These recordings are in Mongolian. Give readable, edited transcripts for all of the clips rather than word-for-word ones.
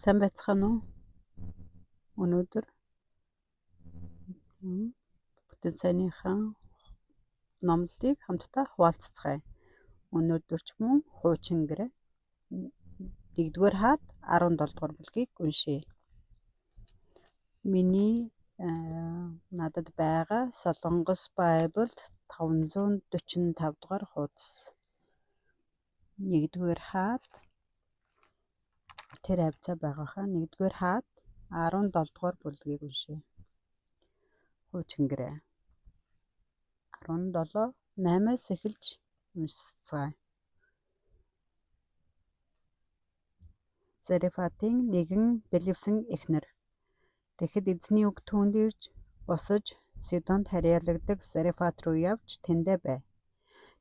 Сайн байцгаана уу? Өнөөдөр бүтэн сайныхаа номлолыг хамтдаа хуваалццгаая. Өнөөдөр ч мөн хуучин гэрээ 1-р хаад 17-р бүлгийг уншъя. Миний надад байгаа Солонгос Байблд 545-р хуудас. 1-р хаад тэр хавцаа байгаахан 1-р хаад 17-р бүлгийг уншъя. Хуучин гэрээ 17:8-аас эхэлж уншицгаая. Зарефатын нэгэн бэлэвсэн эхнэр. Тэгэхэд эзний үг түүнд ирж босож Сидонд харьяалагдаг Зарефат руу явж тэндэ бай.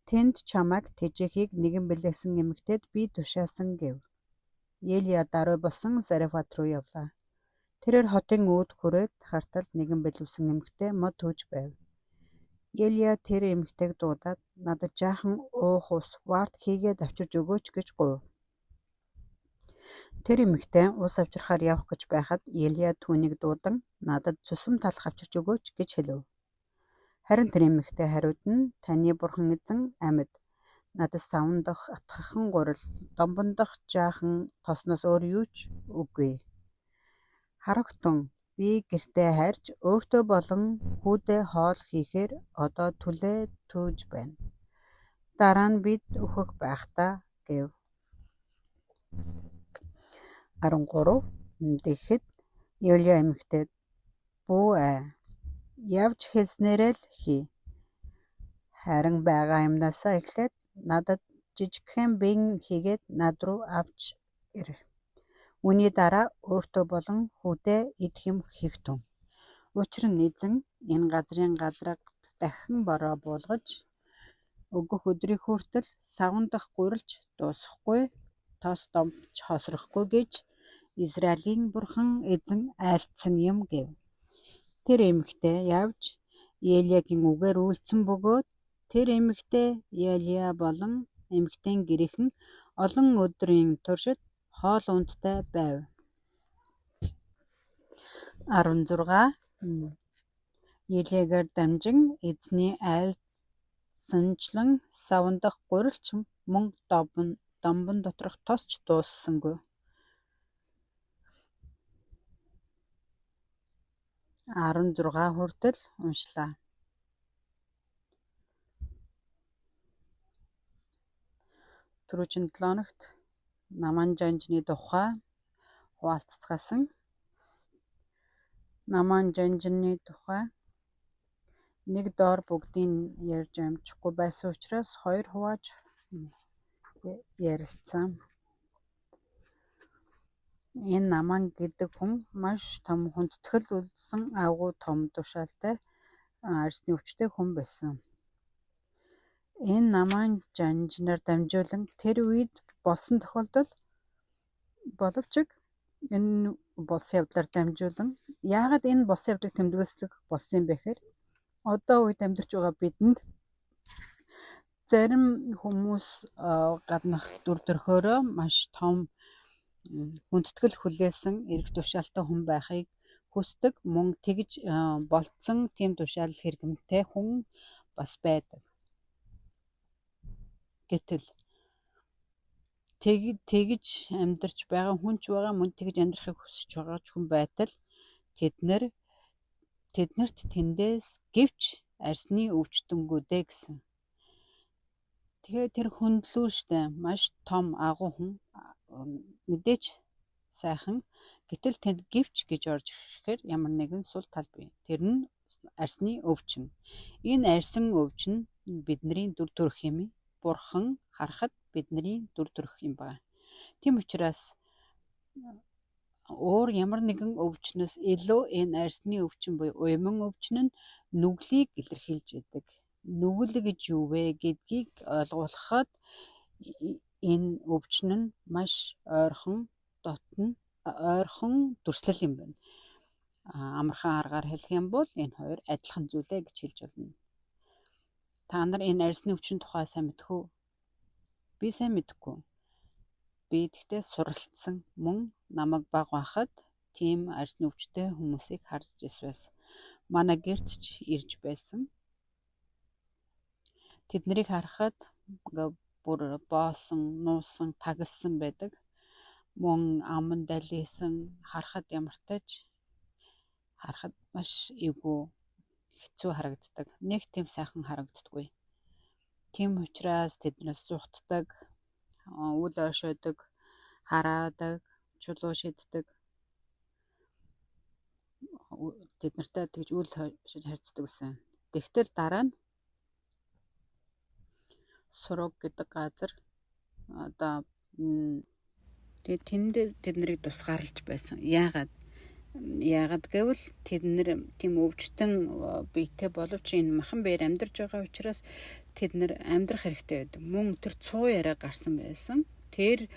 Тэнд чамайг тэжээхийг нэгэн бэлэвсэн эмэгтэйд би тушаасан гэв. Елия даруй босон Зарефат руу явлаа. Тэрээр хотын үүд хүрээд хартал нэгэн бэлэвсэн эмэгтэй мод түүж байв. Елия тэр эмэгтэйг дуудаад надад жаахан уух ус вард хийгээд авчирч өгөөч гэж гуйв. Тэр эмэгтэй ус авчирхаар явах гэж байхад Елия түүнийг дуудан надад цусам талах авчирч өгөөч гэж хэлв. Харин тэр эмэгтэй хариуд нь таны бурхан эзэн амьд. Надад савн дах атгахан гурил, домбон дах жаахан тосноос өөр юу ч үгүй. Харагтун би гэртээ харж өөртөө болон хүүдээ хоол хийхээр одоо түлээ түүж байна. Дараа нь бид өөхөх байхдаа гэв. 13. Тэгэхэд Елия эмэгтэйд бүү явж хэлснээрээ л хий. Харин байгаа юмнасаа эхлээд надад жижигхэн бэн хийгээд над руу авч ир. Үүний дараа өөртөө болон хүүдээ идэх юм хийх тун. Учир нь эзэн энэ газрын галраг дахин бороо буулгаж өгөх өдрийг хүртэл савн дах гурилж дуусахгүй, тос домч хосрохгүй гэж Израилийн бурхан эзэн айлтсан юм гэв. Тэр эмэгтэй явж Елиягийн үгээр үйлцсэн бөгөөд тэр эмэгтэй Елия болон эмэгтэйн гэрийнхэн олон өдрийн туршид хоол ундтай байв. 16. Елиагаар дамжин эзний айлтсанчлан савн дах гурилч мөн домбон доторх тосч дууссангүй. 16 хүртэл уншлаа. Түрүүчийн 7 хоногт Наман жанжны тухай хуваалцгаасан. Наман жанжны тухай нэг доор бүгдийг ярьж амжихгүй байсан учраас 2 хувааж ярилцсан. Энэ Наман гэдэг хүн маш том хүндэтгэл үлдсэн агуу том тушаалтай арсны өвчтэй хүн байсан. Энэ Наман жанжнаар дамжуулан тэр үед болсон тохиолдол боловч энэ болсон явдлаар дамжуулан яагаад энэ болсон явдлыг тэмдэглэдэг болсон юм бэ гэхээр одоо үед амьдарч байгаа бидэнд зарим хүмүүс гаднах дүр төрхөөрөө маш том хүндэтгэл хүлээсэн эрх тушаалтай хүн байхыг хүсдэг, мөн тэгж болцсон тийм тушаал хэрэгмтэй хүн бас байдаг. Гэтэл тэгж амьдарч байгаа хүн ч байгаа, мөн тэгж амьдрахыг хүсэж байгаа хүн байтал тэднэрт тэндээс гэвч арсны өвчтөнгүүдээ гэсэн. Тэгэхээр тэр хөндлөө штэ маш том агуу хүн мэдээч сайхан, гэтэл тэнд гэвч гэж орж ирэхээр ямар нэгэн сул тал бий. Тэр нь арсны өвчин. Энэ арсын өвчин бидний дүр төрх юм. Бурхан харахад бидний дүр төрх юм байна. Тийм учраас өөр ямар нэгэн өвчнөөс илүү энэ арсны өвчин буюу уйман өвчин нь нүглийг илэрхийлж идэг. Нүгэл гэж юу вэ гэдгийг ойлгуулахад энэ өвчин нь маш ойрхон дүрслэл юм байна. Амархан аргаар хэлэх юм бол энэ хоёр адилхан зүйлээ гэж хэлж болно. Та нар энэ арсны өвчин тухай сайн мэдэх үү? Би сайн мэдэхгүй. би тэгтээ суралцсан мөн намайг баг байхад тийм арсны өвчтэй хүмүүсийг харж байсан. Манай гэрт ч ирж байсан. Тэднийг харахад бүр боосон, нуусан, тагилсан байдаг. Мөн аман далисан харахад ямартайч харахад маш эвгүй хэцүү харагддаг. Нэг тийм сайхан харагддаггүй. Тийм учраас тэднээс зүхтдаг, үл ойшоодог, хараадаг, чулуу шиддэг. Тэд нартай тэгж үл харьцдаг гэсэн. Тэгтэл дараа нь сураг гэдэг газар одоо тэгээд тэнд тэд нарыг тусгаарлаж байсан. Яагаад гэвэл тэд нар тийм өвчтөн биетэй боловч энэ махан биеэр амьдарч байгаа учраас тэд нар амьдрах хэрэгтэй байдаг. Мөн тэр цуу яриа гарсан байсан. Тэр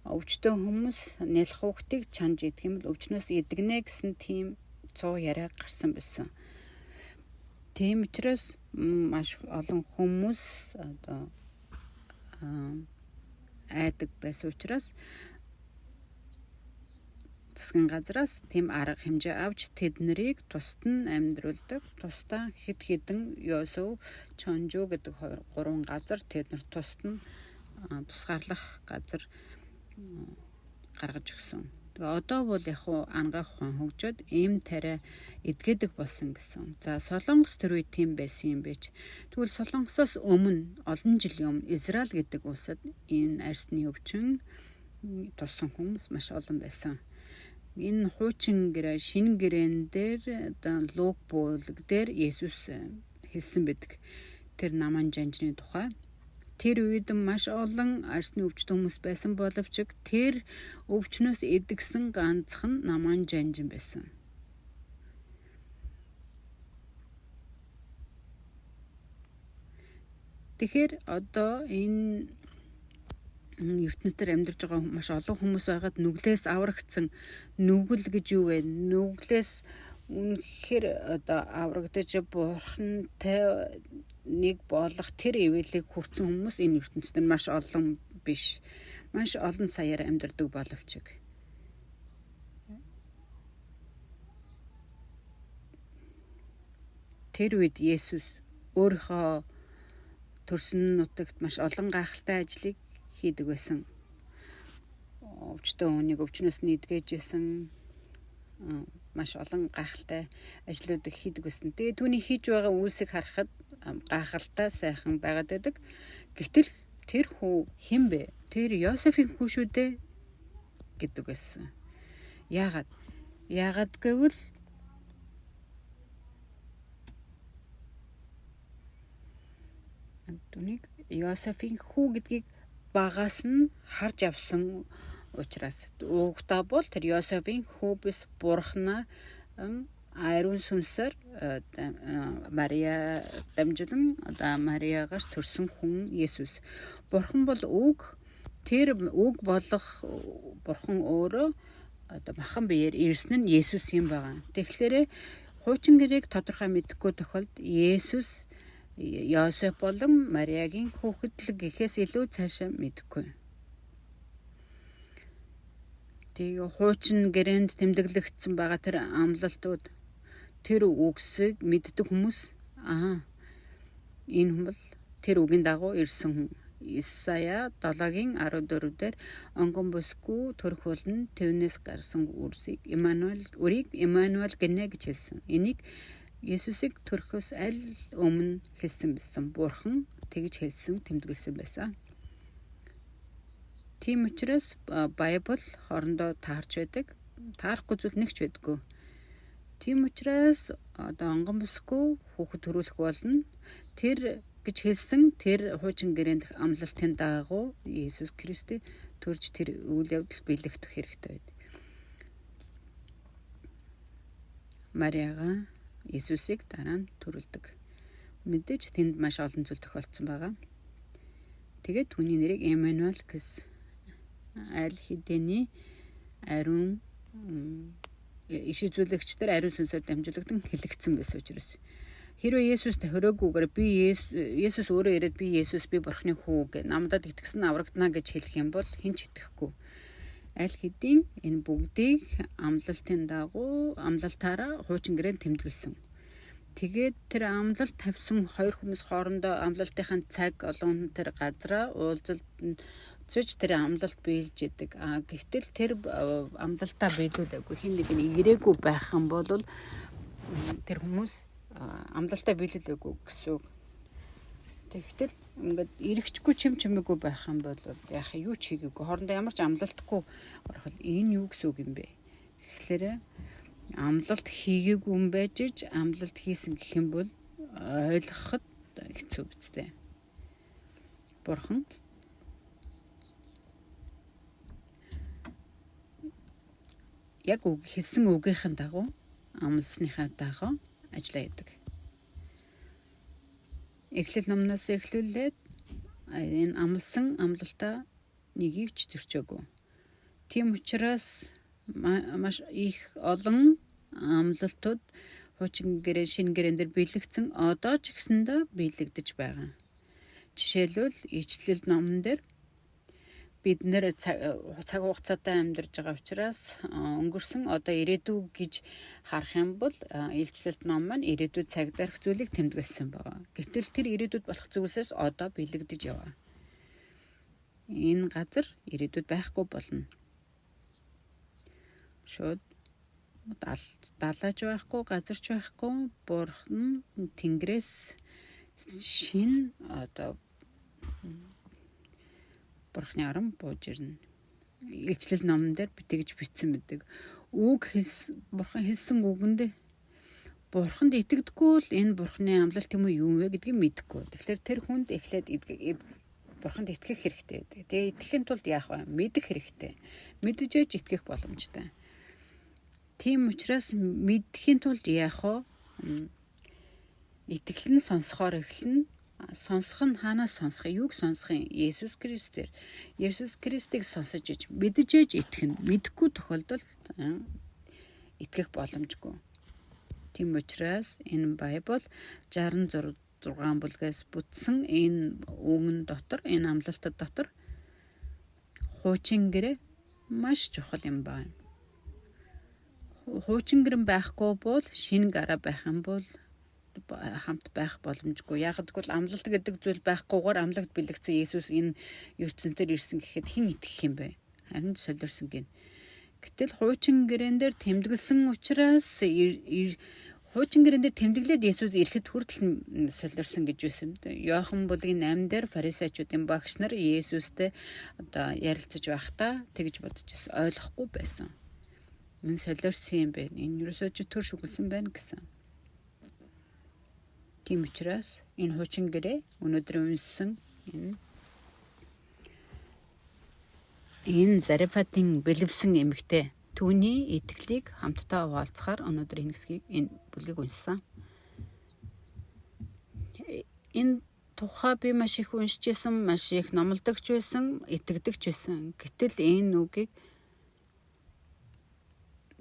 өвчтөн хүмүүс нялх хүүхдийг чанж идэх юм бол өвчнөөс идэгнэ гэсэн тийм цуу яриа гарсан байсан. Тийм учраас маш олон хүмүүс одоо айдаг байсан учраас засгийн газраас тийм арга хэмжээ авч тэд нарыг тусад нь амьдруулдаг. Тусдаа хэд хэдэн Йосов, Чонжу гэдэг 3 газар тэд нар тусад нь тусгаарлах газар гаргаж өгсөн. Тэгээ одоо бол яг ангаах ухаан хөгжөөд эм тариа эдгэдэг болсон гэсэн. За Солонгос тэр үед тийм байсан юм байж. Тэгвэл Солонгосоос өмнө олон жилийн өмнө Израиль гэдэг улсад энэ арсны өвчин туссан хүмүүс маш олон байсан. Энэ хуучин гэрээ шинэ гэрээн дээр одоо Лук буулаг дээр Есүс хэлсэн байдаг. Тэр наман жанжны тухай. Тэр үед маш олон арсны өвчтөн хүмүүс байсан боловч тэр өвчнөөс эдгсэн ганцхан наман жанжин байсан. Тэгэхээр одоо энэ ертөнцийн амьдарч байгаа маш олон хүмүүс байгаад нүглээс аврагдсан. Нүгэл гэж юу вэ? Нүглээс үнэхээр одоо аврагдаж бурхантай нэг болох тэр ивэлийг хүртсэн хүмүүс энэ ертөнцид маш олон биш. Маш олон саяар амьдардаг боловч тэр үед Есүс өөрийнхөө төрсөн нутагт маш олон гайхалтай ажлыг хийдэг байсан. Өвчтөн хүнийг өвчнөөс нэдгээжсэн маш олон гайхалтай ажлуудыг хийдэг байсан. Тэгээ түүний хийж байгаа үйлсийг харахад гайхалтай сайхан байгаад байдаг. Гэтэл тэр хүү хэн бэ? Тэр Йосефийн хүү шүү дээ гэдэг байсан. Яагаад гэвэл түүнийг Йосефийн хүү гэдгийг багаас нь харж авсан учраас угтаа бол тэр Йосефийн хүү биш Бурхнаа ариун сүнсээр Мария дамжуулан одоо Мариагаас төрсөн хүн Есүс. Бурхан бол үг. Тэр үг болох Бурхан өөрөө одоо махан биеэр ирсэн нь Есүс юм байна. Тэгэхээр хуучин гэрээг тодорхой мэдэхгүй тохиолдолд Есүс Йосеф болон Мариагийн хүүхэдлэг гэхээс илүү цаашаа мэдэхгүй. Тэгээ хуучин гэрээнд тэмдэглэгдсэн байгаа тэр амлалтууд тэр үгсийг мэддэг хүмүүс энэ хүн бол тэр үгийн дагуу ирсэн хүн. Исая 7-гийн 14 дээр онгон бүсгүй төрөх болно төвнөөс гарсан үрийг Имануэль гинэ гэж хэлсэн. Энийг Есүсийг төрөхөөс аль өмнө хэлсэн байсан. Бурхан тэгж хэлсэн, тэмдэглэсэн байсан. Тийм учраас Байбл хоорондоо таарч байдаг. Таарахгүй зүйл нэгч байдаггүй. Тийм учраас одоо онгон бүсгүй хүүхэд төрүүлэх болно. Тэр гэж хэлсэн тэр хуучин гэрээнд амлалтын дагуу Есүс Христийг төрж тэр үйл явдал биелэгдэх хэрэгтэй байд. Мариага Есүсийг дараа нь төрүүлдэг. Мэдээж тэнд маш олон зүйл тохиолдсон байгаа. Тэгээд түүний нэрийг Эммануэль гэсэн аль хэдийн ариун иш үзүүлэгчдэр ариун сүнсээр дамжуулагдсан хэлэгдсэн байсан учраас Хэрвээ Есүс тохироогүйгээр би Есүс өөрөө ирээд би Есүс би Бурхны хүү гэж намдад итгэсэн аврагдана гэж хэлэх юм бол хэн ч итгэхгүй. Аль хэдийн энэ бүгдийг амлалтын дагуу амлалтаараа хуучин гэрээнд тэмдэглэсэн. Тэгээд тэр амлалт тавьсан хоёр хүмүүс хоорондоо амлалтынхаа цаг олон тэр газраа уулзалцж тэр амлалт биелж идэг. Гэвтэл тэр амлалтаа биелүүлээгүй хэн нэг нь ирээгүй байх юм бол тэр хүмүүс амлалтаа биелүүлээгүй гэсэн үг. Тэгтэл ингээд ирэхчгүй чимээгүй байх юм бол яах юу ч хийгээгүй. Хоорондоо ямар ч амлалтгүй орохол энэ юу гэсэн үг юм бэ? Тэгэхээр амлалт хийгээгүй юм байж ч амлалт хийсэн гэх юм бол ойлгоход хэцүү биз дээ. Бурхан яг хэлсэн үгийнхэн дагуу амлсныхаа дагуу ажиллаа хийдэг. Эхлэл номноос эхлүүлээд энэ амлсан амлалтаа нэгийг ч зөрчөөгүй. Тийм учраас маш их олон амлалтууд хуучин гэрээ шинэ гэрээн дээр биелэгдсэн одоо ч гэсэндээ биелэгдэж байгаа. Жишээлбэл Ичлэл номон дээр бид нэр цаг хугацаатай амьдарч байгаа учраас өнгөрсөн одоо ирээдүй гэж харах юм бол Илчлэлт ном маань ирээдүйд цаг дарах зүйлийг тэмдэглэсэн байгаа. Гэтэл тэр ирээдүйд болох зүйлсээс одоо биелэгдэж яваа. Энэ газар ирээдүйд байхгүй болно. Шууд далайч байхгүй, газарч байхгүй, Бурхан Тэнгэрээс шин одоо Бурхны арам бууж ирнэ. Илчлэл номон дээр би тэгж бичсэн байдаг. Бурхан хэлсэн үгэнд Бурханд итгэдэггүй л энэ Бурхны амлалт юм уу юм вэ гэдгийг мэдэхгүй. Тэгэхээр тэр хүнд эхлээд Бурханд итгэх хэрэгтэй. Тэгээ итгэхийн тулд яах вэ? Мэдэх хэрэгтэй. Мэдж итгэх боломжтой. Тийм учраас мэдхийн тулд яах вэ? Итгэл нь сонсохоор эхэлнэ. Сонсох нь хаанаас сонсох юм? Юуг сонсох юм? Есүс Христээр. Есүс Христийг сонсож иж, мэдж итгэх нь. Мэдэхгүй тохиолдолд итгэх боломжгүй. Тийм учраас энэ Байбл 66 бүлгээс бүтсэн энэ үгэн дотор, энэ амлалтад дотор хуучин гэрээ маш чухал юм байна. Хуучин гэрэн байхгүй бол шинэ гараа байх юм бол хамт байх боломжгүй. Яг гэвэл амлалт гэдэг зүйл байхгүйгээр амлагт бэлэгдсэн Есүс энэ ертөнцөөр ирсэн гэхэд хэн итгэх юм бэ? Харин солирсон гин. Гэтэл хуучин гэрээн дээр тэмдэглэсэн учраас хуучин гэрээн дээр тэмдэглээд Есүс ирэхэд хүртэл солирсон гэж байсан юм дээ. Иохан бүлгийн 8 дээр фарисеучуудын багш нар Есүстэй одоо ярилцаж байхдаа тэгж бодож байсан. Ойлгохгүй байсан. Энэ солирсон юм бэ? Энэ юусоо ч төр шүглсэн байна гэсэн. Тийм учраас энэ хуучин гэрээ өнөөдөр уншсан энэ Зарефатын бэлэвсэн эмэгтэй түүний итгэлийг хамтдаа хуваалцахаар өнөөдөр энэ бүлгийг уншсан. Энэ тухай би маш их уншиж байсан, маш их номлодогч байсан, итгэдэгч байсан. Гэтэл энэ үгийг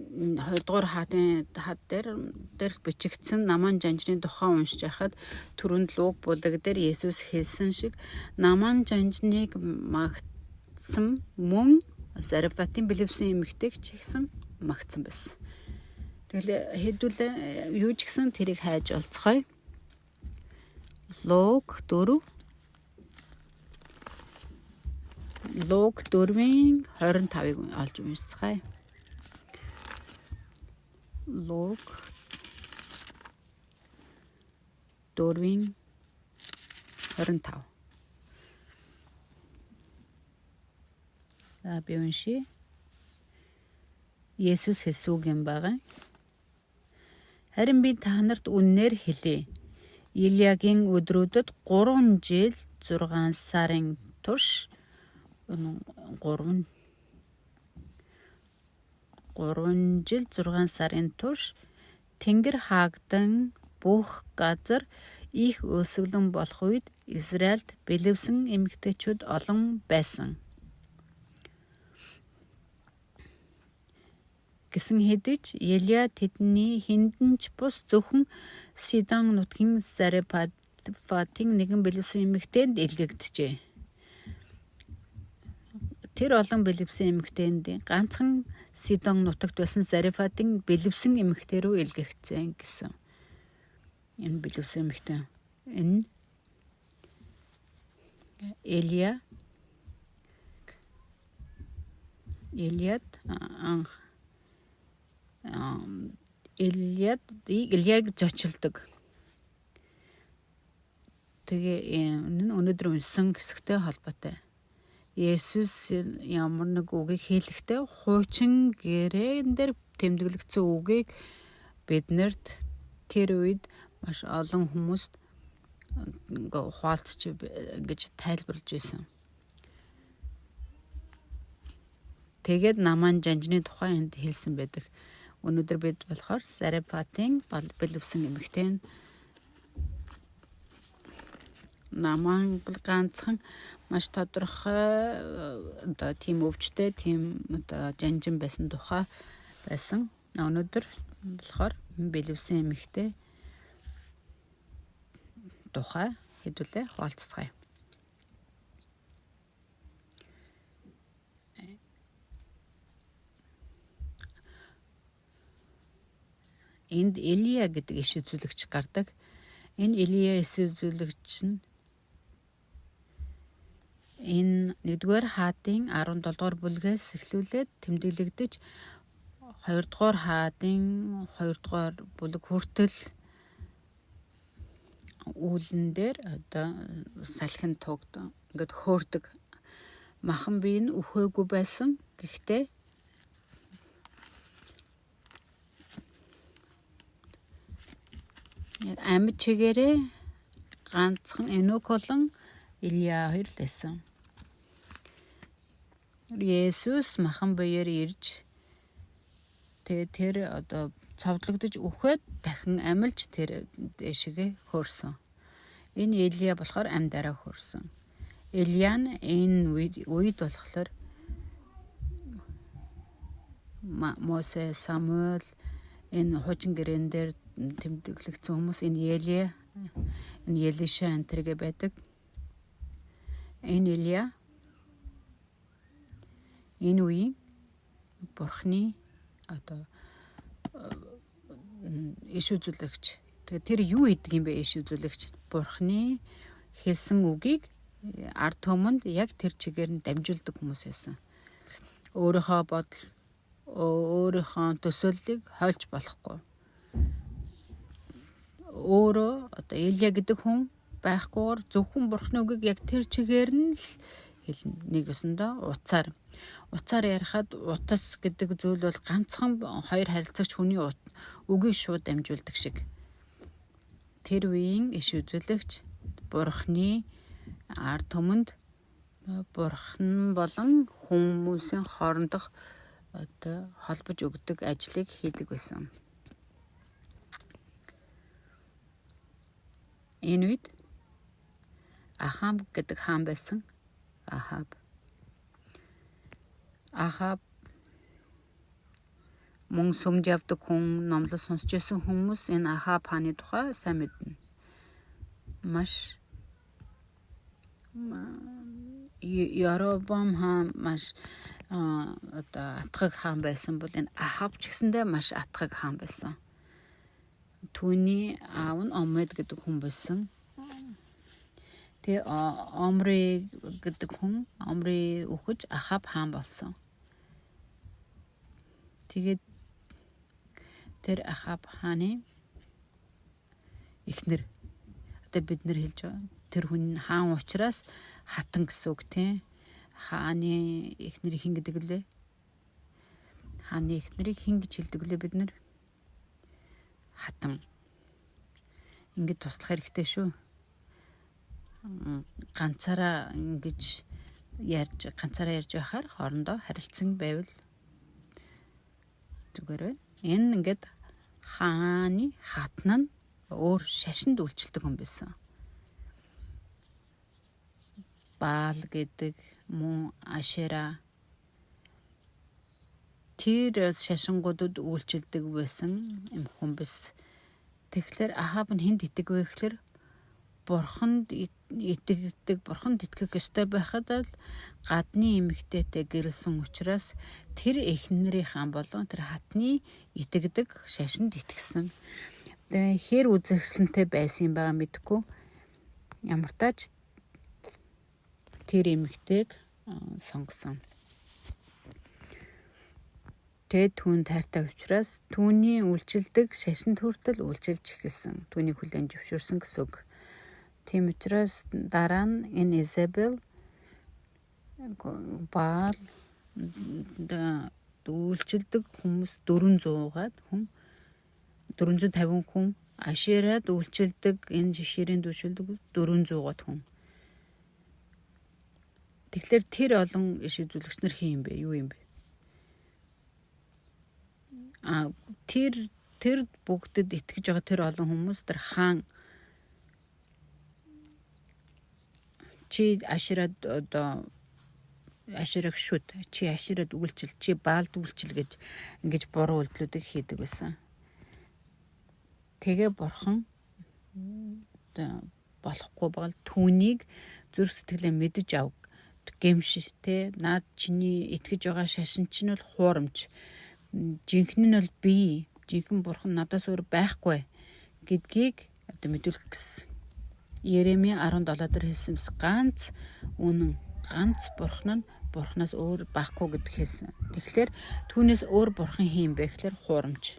2 дугаар хаад дээр бичигдсэн наман жанжны тухай уншиж байхад түрүүнд Луг бүлэг дээр Есүс хэлсэн шиг наман жанжныг магтсан мөн Зарефатын бэлэвсэн эмэгтэйг ч ихсэн магтсан байсан. Тэгэл хэдүүлээ юу ч гэсэн тэрийг хайж олцгоё. Луг 4-ийн 25-ыг олж уншицгаая. Луг 4-ийн 25. За би уншия. Есүс хэлсэн үг юм байгаа. Харин би та нарт үннээр хэлье. Илиягийн өдрүүдэд 3 жил 6 сарын турш 3 жил 6 сарын турш Тэнгэр хаагдан бүх газар их өсөглөн болох үед Израильд бэлэвсэн эмэгтэйчүүд олон байсан. гэсэн хэдиж Елия тэдний хиндэн ч бус зөвхөн Сидон нутгийн Зарефатын нэгэн бэлэвсэн эмэгтэйнд илгээгдэжээ. Тэр олон бэлэвсэн эмэгтэйнд ганцхан Сидон нутагт байсан Зарефатын бэлэвсэн эмэгтэй рүү илгээгдсэн гэсэн. Энэ бэлэвсэн эмэгтэй. Энэ Илияг зочилдог. Тэгээ энэ өнөөдөр уншсан хэсэгтэй холбоотой. Есүс ямар нэг үгийг хэлэхдээ хуучин гэрээн дээр тэмдэглэгдсэн үгийг биднэрт тэр үед маш олон хүмүүст ухаалцж гэж тайлбарлаж байсан. Тэгээд наман жанжны тухай энд хэлсэн байдаг. Өнөөдөр бид болохоор Зарефатын бэлэвсэн эмэгтэй наман ганцхан маш тодорхой одоо тийм өвчтэй тийм одоо жанжин байсан тухай байсан. Өнөөдөр болохоор бэлэвсэн эмэгтэй тухай хэдүүлээ хуваалцгаая. Энд Илия гэдэг иш үзүүлэгч гардаг. Энэ Илия иш үзүүлэгч нь энэ 1-р хаадын 17 дугаар бүлгээс эхлүүлээд тэмдэглэгдэж 2-р хаадын 2-р бүлэг хүртэл үүлэн дээр одоо салхин тугд ингээд хөөрдөг. Махан бие нь өхөөгүй байсан. Гэхдээ амьд чигээрээ ганцхан Энок болон Илия хоёр л байсан. Есүс махан биеэр ирж тэгээ тэр одоо цовдлогдож үхээд дахин амилж тэр дэшигээ хөөрсөн. Энэ Илия болохоор амьдараа хөөрсөн. Илия нь энэ үед болохоор Мосе, Самуэль энэ хуучин гэрээн дээр тэмдэглэгдсэн хүмүүс энэ Илия, энэ Елиша энтергээ байдаг. Энэ Илия энэ үеийн Бурхны одоо иш үзүүлэгч. Тэгээ тэр юу хийдэг юм бэ иш үзүүлэгч? Бурхны хэлсэн үгийг ард түмэнд яг тэр чигээр нь дамжуулдаг хүмүүс байсан. Өөрийнхөө бодол, өөрийнхөө төсөөллийг хольж болохгүй. Өөрөө одоо Илия гэдэг хүн байхгүйгээр зөвхөн Бурхны үгийг яг тэр чигээр нь л хэлнэ. Нэг өсөндөө уцаар ярихад утас гэдэг зүйл бол ганцхан хоёр харилцагч хүний үгийг шууд дамжуулдаг шиг. Тэр үеийн иш үзүүлэгч Бурхны ард түмэнд Бурхан болон хүмүүсийн хоорондох одоо холбож өгдөг ажлыг хийдэг байсан. Энэ үед Ахаб гэдэг хаан байсан. Ахаб мөн сүмд явдаг хүн, номлол сонсч байсан хүмүүс энэ Ахаб хааны тухай сайн мэднэ. Маш Яробам хаан маш одоо атгаг хаан байсан бол энэ Ахаб ч гэсэндээ маш атгаг хаан байсан. Түүний аав нь Омед гэдэг хүн байсан. Тэгээ Омри гэдэг хүн Омри үхэж Ахаб хаан болсон. Тэгээд тэр Ахаб хааны эхнэр одоо бид нар хэлж байгаа. Тэр хүн хаан учраас хатан гэсэн үг тийм. Хааны эхнэрийг хэн гэдэг лээ? Хааны эхнэрийг хэн гэж хэлдэг лээ бид нар? Хатан. Ингээд туслах хэрэгтэй шүү. Ганцаараа ингэж ганцаараа ярьж байхаар хоорондоо харилцсан байвал зүгээр байна. Энэ ингээд хааны хатан нь өөр шашинд үйлчлдэг хүн байсан. Баал гэдэг мөн Ашера тэр шашингуудад үйлчилдэг байсан юм хүмүүс. Тэгэхээр Ахаб нь хэн итэг вэ гэхээр бурханд итгэдэг, бурханд итгэх ёстой байхад л гадны эмэгтэйтэй гэрэлсэн учраас тэр эхнэрийнхээ болон тэр хатны итгэдэг шашинд итгэсэн. Тэгээ хэр үзэсгэлэнтэй байсан юм байгаа мэдэхгүй. Ямар тач тэр эмэгтэйг сонгосон. Тэгээд түүнд хайртай учраас түүний үйлчилдэг шашинд хүртэл үйлчилж эхэлсэн. Түүнийг хүлээн зөвшөөрсөн гэсэн үг. Тийм учраас дараа нь энэ Изабел Баал үйлчилдэг хүмүүс 450 хүн, Ашерад үйлчилдэг энэ жишээрийн үйлчилдэг 400 хүн. Тэгэхээр тэр олон иш үзүүлэгч нар хин юм бэ? Юу юм бэ? Тэр бүгдэд итгэж байгаа тэр олон хүмүүс тэр хаан чи Ашерад одоо Ашерыг шүт, чи Ашерад үйлчил, чи Баалд үйлчил гэж ингэж буруу үйлдэлүүдийг хийдэг байсан. Тэгээ бурхан болохгүй бол түүнийг зүрх сэтгэлээ мэдэж ав. Гэмш те наад чиний итгэж байгаа шашин чинь бол хуурамч. Жинхэнэ нь бол би, жинхэнэ бурхан надаас өөр байхгүй гэдгийг одоо мэдүүлэх гэсэн. Еремия 17 дээр хэлсэнс ганц бурхан нь бурханаас өөр байхгүй гэдг хэлсэн. Тэгэхээр түүнээс өөр бурхан хийм бэ гэхээр хуурамч.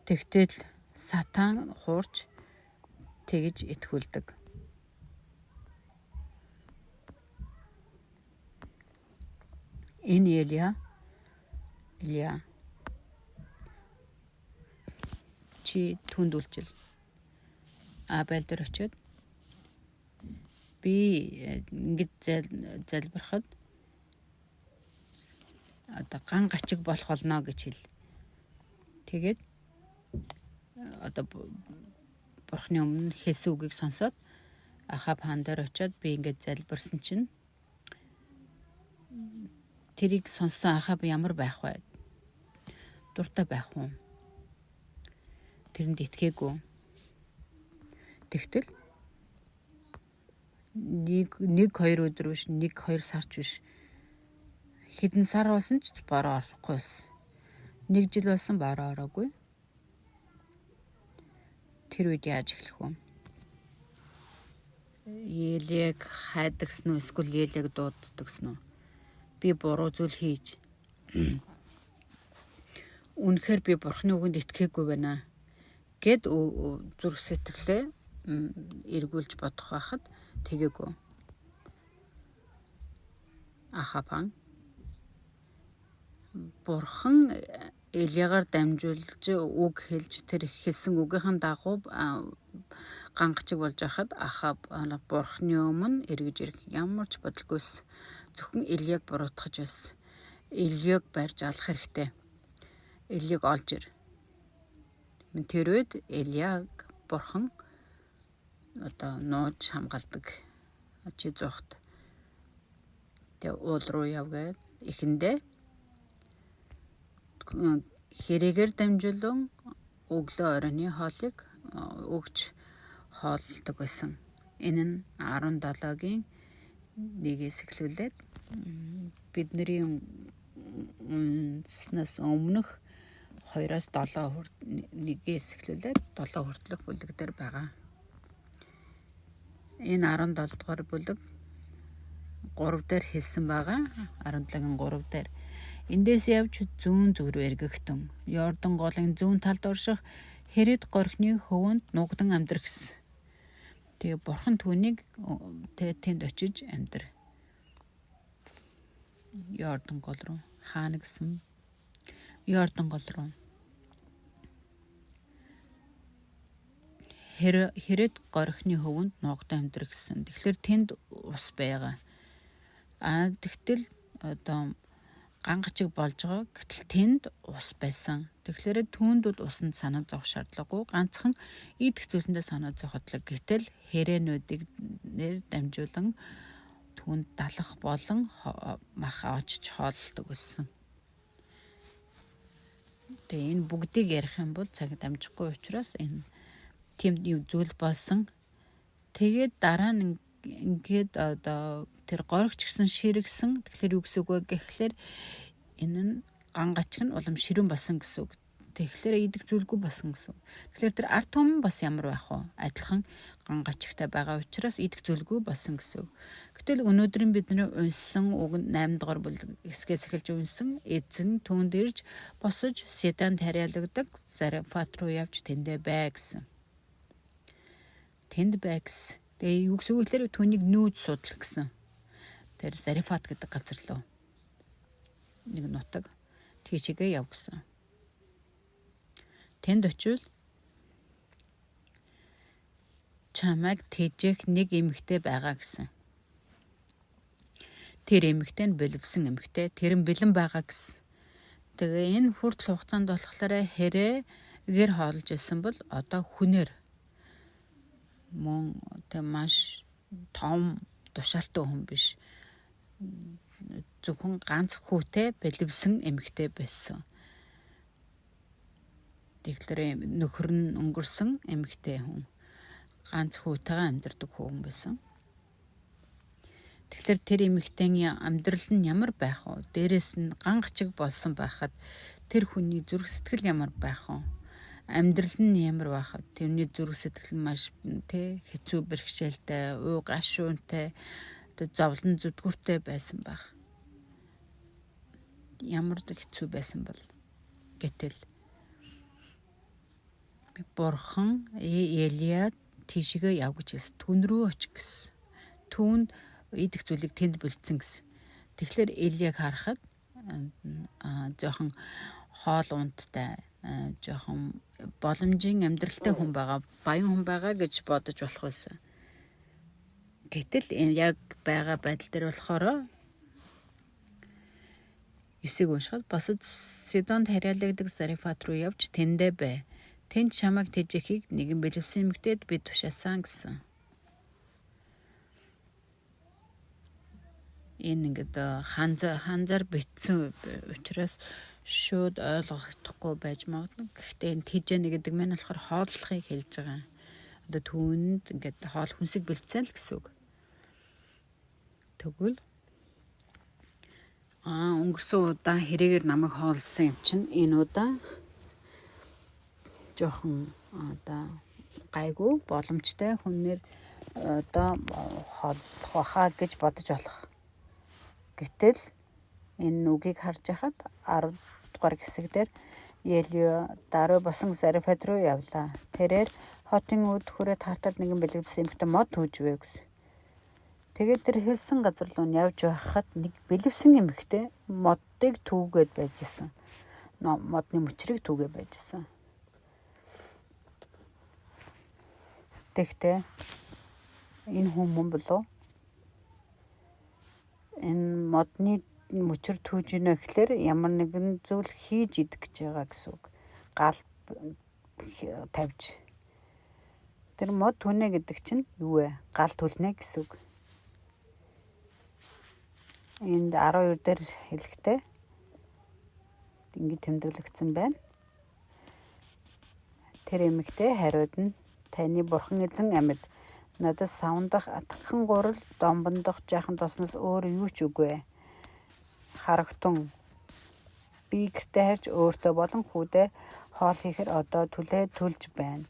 Тэгтэл сатан хуурч тэгж итгүүлдэг. Энэ Илия чи түнд үйлчил. Абель дээр очиод би ингэж залбирахад одоо ган гачиг болох болно гэж хэл. Тэгээд одоо бурхны өмнө хэлсэн үгийг сонсоод Ахаб хаан дээр очиод би ингэж залбирсан чинь тэрийг сонссон Ахаб ямар байх вэ? Дуртай байх уу? Тэрэнд итгээгүй. Тэгтэл нэг 2 өдөр биш, 1-2 сарч биш. Хэдэн сар болсон ч бараа орохгүй байсан. 1 жил болсон бараа ороогүй. Тэр үед яаж эхлэх вэ? Елэг хайдагсан уу, эсвэл елэг дууддагсан уу? Би буруу зүйл хийж. Үнэхээр би бурхны үгэнд итгээгүй байна гэд зүрх сэтгэлээ эргүүлж бодох байхад тэгээгүй. Ахаб хаан бурхан Илиягаар дамжуулж үг хэлж тэр хэлсэн үгийнхэн дагуу гангачиг болж байхад Ахаб бурхны өмнө эргэж ирэх ямар ч бодлогоос зөвхөн Илияг буруутгах байсан. Илияг барьж алах хэрэгтэй. Илияг олж ир. Тэр үед Илияг бурхан одоо нууж хамгаалдаг. Чи зуухт. Тэгээ уул руу яв гээд эхэндээ хэрэгээр дамжуулан өглөө оройны хоолыг өгч хооллдог байсан. Энэ нь 17-гийн 1-ээс эхлүүлээд бидний үнснээс өмнөх 2-оос 7 1-ээс эхлүүлээд 7 хүртэлх бүлэг дээр байгаа. Энэ 17 дугаар бүлэг 3 дээр хэлсэн байгаа. 17-гийн 3 дээр эндээс явж зүүн зүг рүү эргэгтэн Йордан голын зүүн талд орших Хэрэд горхны хөвөнд нугдан амьдрах гэсэн. Тэгээ бурхан түүнийг тэнд очиж амьдр. Йордан гол руу хаана гэсэн? Йордан гол руу. Хэрэд горхны хөвөнд нугдан амьдрах гэсэн. Тэгэхээр тэнд ус байгаа. Тэгтэл одоо гангачиг болж байгаа. Гэтэл тэнд ус байсан. Тэгэхээр түүнд бол усанд санаа зовох шаардлагагүй. Ганцхан идэх зүйлэндээ санаа зовходлоо. Гэтэл хэрээнүүдийг нэр дамжуулан түүнд далах болон мах очиж хооллдог байсан. Тэгээ энэ бүгдийг ярих юм бол цаг дамжихгүй учраас энэ тийм зүйл болсон. Тэгээд дараа нь ингээд одоо тэр горигч гэсэн ширгсэн. Тэгэхээр юу гэсэн үг вэ гэхлээр энэ нь гангачг нь улам ширүүн басан гэсэн үг. Тэгэхээр идэх зүйлгүй басан гэсэн. Тэгэхээр тэр ард түмэн бас ямар байх вэ? Адилхан гангачгтай байгаа учраас идэх зүйлгүй басан гэсэн. Гэтэл өнөөдрийн бидний унсан уг 8 дугаар хэсгээс эхэлж унсан эзэн түүнд ирж босож Седан тариалагддаг Зарефат руу явж тэндэ бай гэсэн. Тэнд бай гэсэн. Тэгээ юу гэсэн үг вэ? Түүнийг нүүж судлах гэсэн. Тэр Зарефат гэдэг газар руу нэг нутаг тийшээгээ яв гэсэн. Тэнд очивол чамайг тэжээх нэг эмэгтэй байгаа гэсэн. Тэр эмэгтэй нь бэлэвсэн эмэгтэй, тэр нь бэлэн байгаа гэсэн. Тэгээ энэ хүртэл хугацаанд болохоор хэрэг хоолж исэн бол одоо хүнээр мөн тэ маш том тушаалтай хүн биш. Зөвхөн ганц хүүтэй бэлэвсэн эмэгтэй байсан. Тэгэхээр нөхөр нь өнгөрсөн эмэгтэй хүн. Ганц хүүтэйгээ амьдардаг хүн байсан. Тэгэхээр тэр эмэгтэйн амьдрал нь ямар байх вэ? Дээрээс нь гангачиг болсон байхад тэр хүний зүрх сэтгэл ямар байх вэ? Амьдрал нь ямар байх вэ? Тэрний зүрх сэтгэл маш хэцүү бэрхшээлтэй, уу гашуунтай, зовлон зүдгүүртэй байсан байх. Ямар хэцүү байсан бол гэтэл Бурхан Елиад тийшээ яв гэж хэлсэн. Түн рүү очих гэсэн. Түүнд идэх зүйлийг тэнд бэлдсэн гэсэн. Тэгэхээр Элиаг харахад жоохон хоол ундтай, жоохон боломжийн амьдралтай хүн байгаа, баян хүн байгаа гэж бодож болох байсан. Гэтэл яг байгаа байдал дээр болохоор эсийг уншихад босод Сидонд хариалагддаг Зарефат руу явж тэндэ бай. Тэнд чамайг тэжээхийг нэгэн бэлэвсэн эмэгтэйд би тушаасан гэсэн. Энэ ингээд ханзаар битсэн учраас шууд ойлгохдохгүй байж магадгүй. Гэхдээ энэ тэжээнэ гэдэг нь болохоор хооллохыг хэлж байгаа. Одоо түүнд ингээд хоол хүнсийг бэлдсэн л гэсэн үг. Тэгвэл өнгөрсөн удаа хэрэгээр намайг хоолсон юм чинь энэ удаа жоохон одоо гайгүй боломжтой хүнээр одоо хооллох байхаа гэж бодож болох. Гэтэл энэ үгийг харж байхад 10 дугаар хэсэг дээр Елио дараа босон Зарефат руу явлаа. Тэрээр хотын үд хүрээ тартал нэгэн бэлэвсэн эмэгтэй мод түүжвэ гэсэн. Тэгээд тэр хэлсэн газар руу явж байхад нэг бэлэвсэн эмэгтэй модыг түүгээд байж исэн. Модны мөчрийг түүгээд байж исэн. Тэгтээ энэ хүмүүс болов энэ модны мөчр түүж ийнэ гэхлээр ямар нэгэн зүйл хийж идэх гэж байгаа гэсэн үг. Гал тавьж. Тэр мод түнэ гэдэг чинь юу вэ? Гал түлнэ гэсэн үг. Энд 12 дээр хэлэхдээ ингэ тэмдэглэгдсэн байна. Тэр эмэгтэй хариуд нь таны бурхан эзэн амьд надад савндах атгхан гурал домбондох жаахан тосноос өөр юу ч үгүй. Харагтун би гэртээ харж өөртөө болон хүүдээ хоол хийхээр одоо түлээ түлж байна.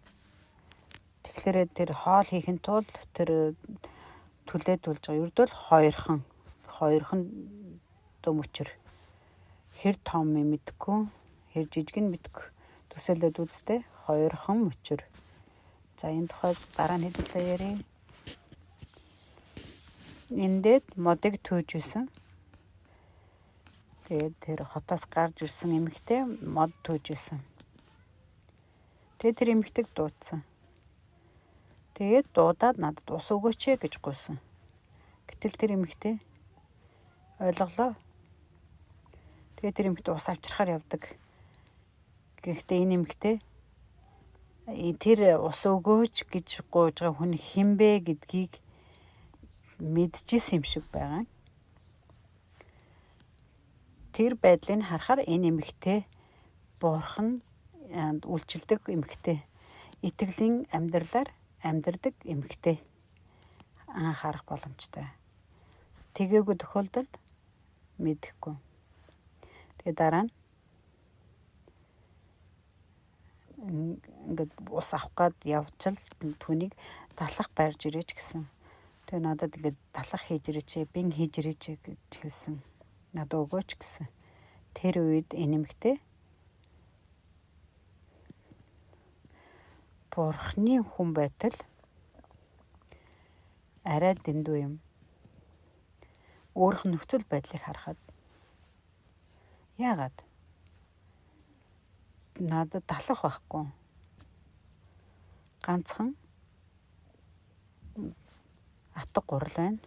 Тэгэхээр тэр хоол хийхин тулд тэр түлээ түлж байгаа. Ердөө л хоёрхан дөмөчр. Хэр том юм мэдгүй, хэр жижиг нь мэдгүй. Төсөөлөд үзтээ хоёрхан мөчр. За энэ тухайд дараа нь хэдүүлээ ярив. Эндээд модыг түүж исэн. Тэгээд тэр хотоос гарч ирсэн эмэгтэй мод түүж исэн. Тэгээд тэр эмэгтэйг дуудсан. Тэгээд дуудаад надад ус өгөөч гэж гуйсан. Гэтэл тэр эмэгтэй ойлголоо. Тэгээд тэр эмэгтэй ус авчрахаар явдаг. Гэхдээ энэ эмэгтэй тэр ус өгөөч гэж гуйж байгаа хүн хинбэ гэдгийг мэдчихсэн юм шиг байгаа. Тэр байдлыг харахаар энэ эмэгтэй Бурхан үйлчилдэг эмэгтэй. Итгэлийн амьдралаар амьдрдаг эмэгтэй анхаарах боломжтой. Тэгээгүй тохиолдолд мэдэхгүй. Тэгээ дараа нь ингээд ус авах гад явчил түүнийг талах барьж ирээч гэсэн. Тэгээ надад ингээд талах хийж ирээч, бин хийж ирээч гэж хэлсэн. Надад өгөөч гэсэн. Тэр үед энэмэгтэй Бурхны хүн байтал арай дэндүү юм. Өөрөх нөхцөл байдлыг харахад яагаад надад талах байхгүй. Ганцхан атга гурал байна.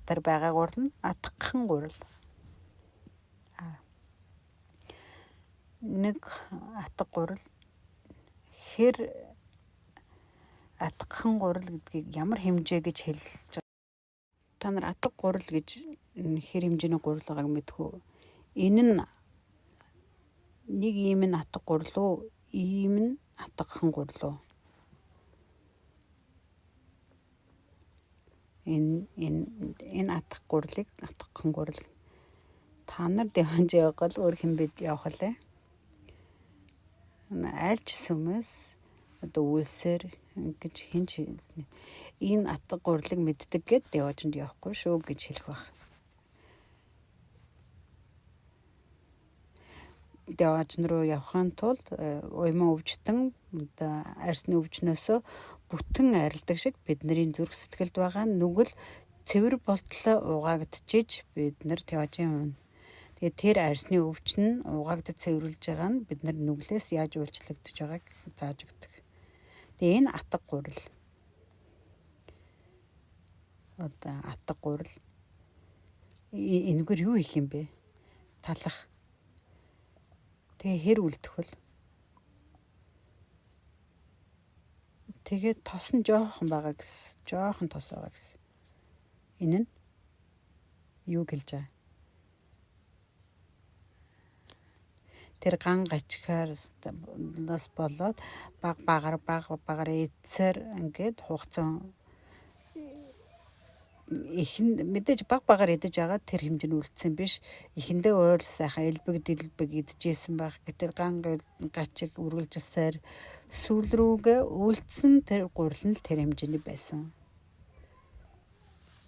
Тэр байгаа гурал нь атгахын гурал. Нэг атга гурал хэр атгахын гурал гэдгийг ямар хэмжээ гэж хэлж байгаа. Та нар атга гурал гэж хэр хэмжээний гурал байгааг мэдхүү. Энэ нь нэг ийм нь атга гурал уу, ийм нь атгахын гурал уу? Энэ атгах гурлыг атгахын гурал. Та нар дэванж явах бол өөр хэмбэд явах лээ. Айлч сүмэс одоо үлсэр гэж хинч энэ атга гурлыг мэддэг гэд яваачнд явахгүй шүү гэж хэлэх байх. Яваачн руу явахын тулд уйман өвчтөн одоо арьсны өвчнөөсөө бүтэн арилдаг шиг бидний зүрх сэтгэлд байгаа нүгэл цэвэр болтлоо угаагдчихж бид нар явж юм. Тэгээ тэр арьсны өвчин угаагдаж цэвэрлж байгаа нь бид нар нүглээс яаж үйлчлэгдэж байгааг зааж өгдөг. Тэгээ энэ атга гурал. Одоо атга гурал энэгээр юу их юм бэ? Талах. Тэгээ хэр үлдэх вэ? Тэгээд тос нь жоохон байгаа гэсэн. Жоохон тос байгаа гэсэн. Энэ нь юу гэлж байгаа? Тэр ган гачхаас болоод баг багаар эцсээр ингээд хугацаа ихэнд мэдээж баг багаар идэж байгаа тэр хэмжээнд үлдсэн биш. Ихэндээ уйл сайхан элбэг идчихсэн байх. Гэтэл ган гачиг үргэлжилсээр сүүл рүүгээ үлдсэн тэр гурал нь тэр хэмжээний байсан.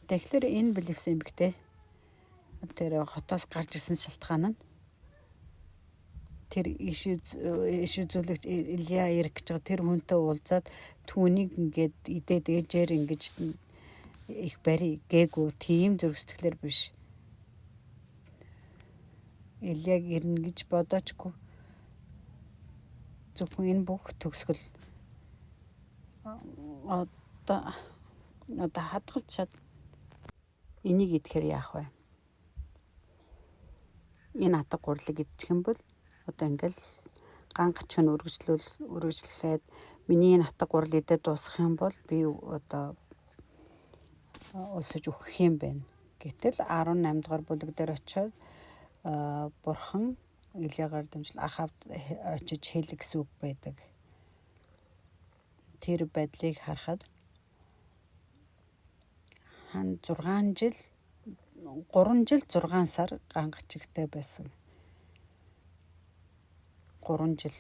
Тэгэхээр энэ билевс эмэгтэй тэр хотоос гарч ирсэн шалтгаан нь тэр иш үзүүлэгч Илия Эрик гэж байгаа тэр хүнтэй уулзаад түүнийг ингээд идээд ээжээр ингэж их барь гээгүй тийм зүрх сэтгэлээр биш. Илияг ирнэ гэж бодоочгүй. Зөвхөн энэ бүх төгсгөл одоо хадгалж чад. Энийг идэхээр яах вэ? Энэ атга гурлыг идчих юм бол одоо ингээл ган гачиг нь үргэлжлээд миний энэ атга гурал идээд дуусах юм бол би одоо өсөж өгөх юм байна. Гэтэл 18 дугаар бүлэг дээр очиод Бурхан Илиягаар дамжуул Ахавд очиж хэлэх гэсэн үг байдаг. Тэр байдлыг харахад 3 жил 6 сар ган гачигтай байсан. 3 жил.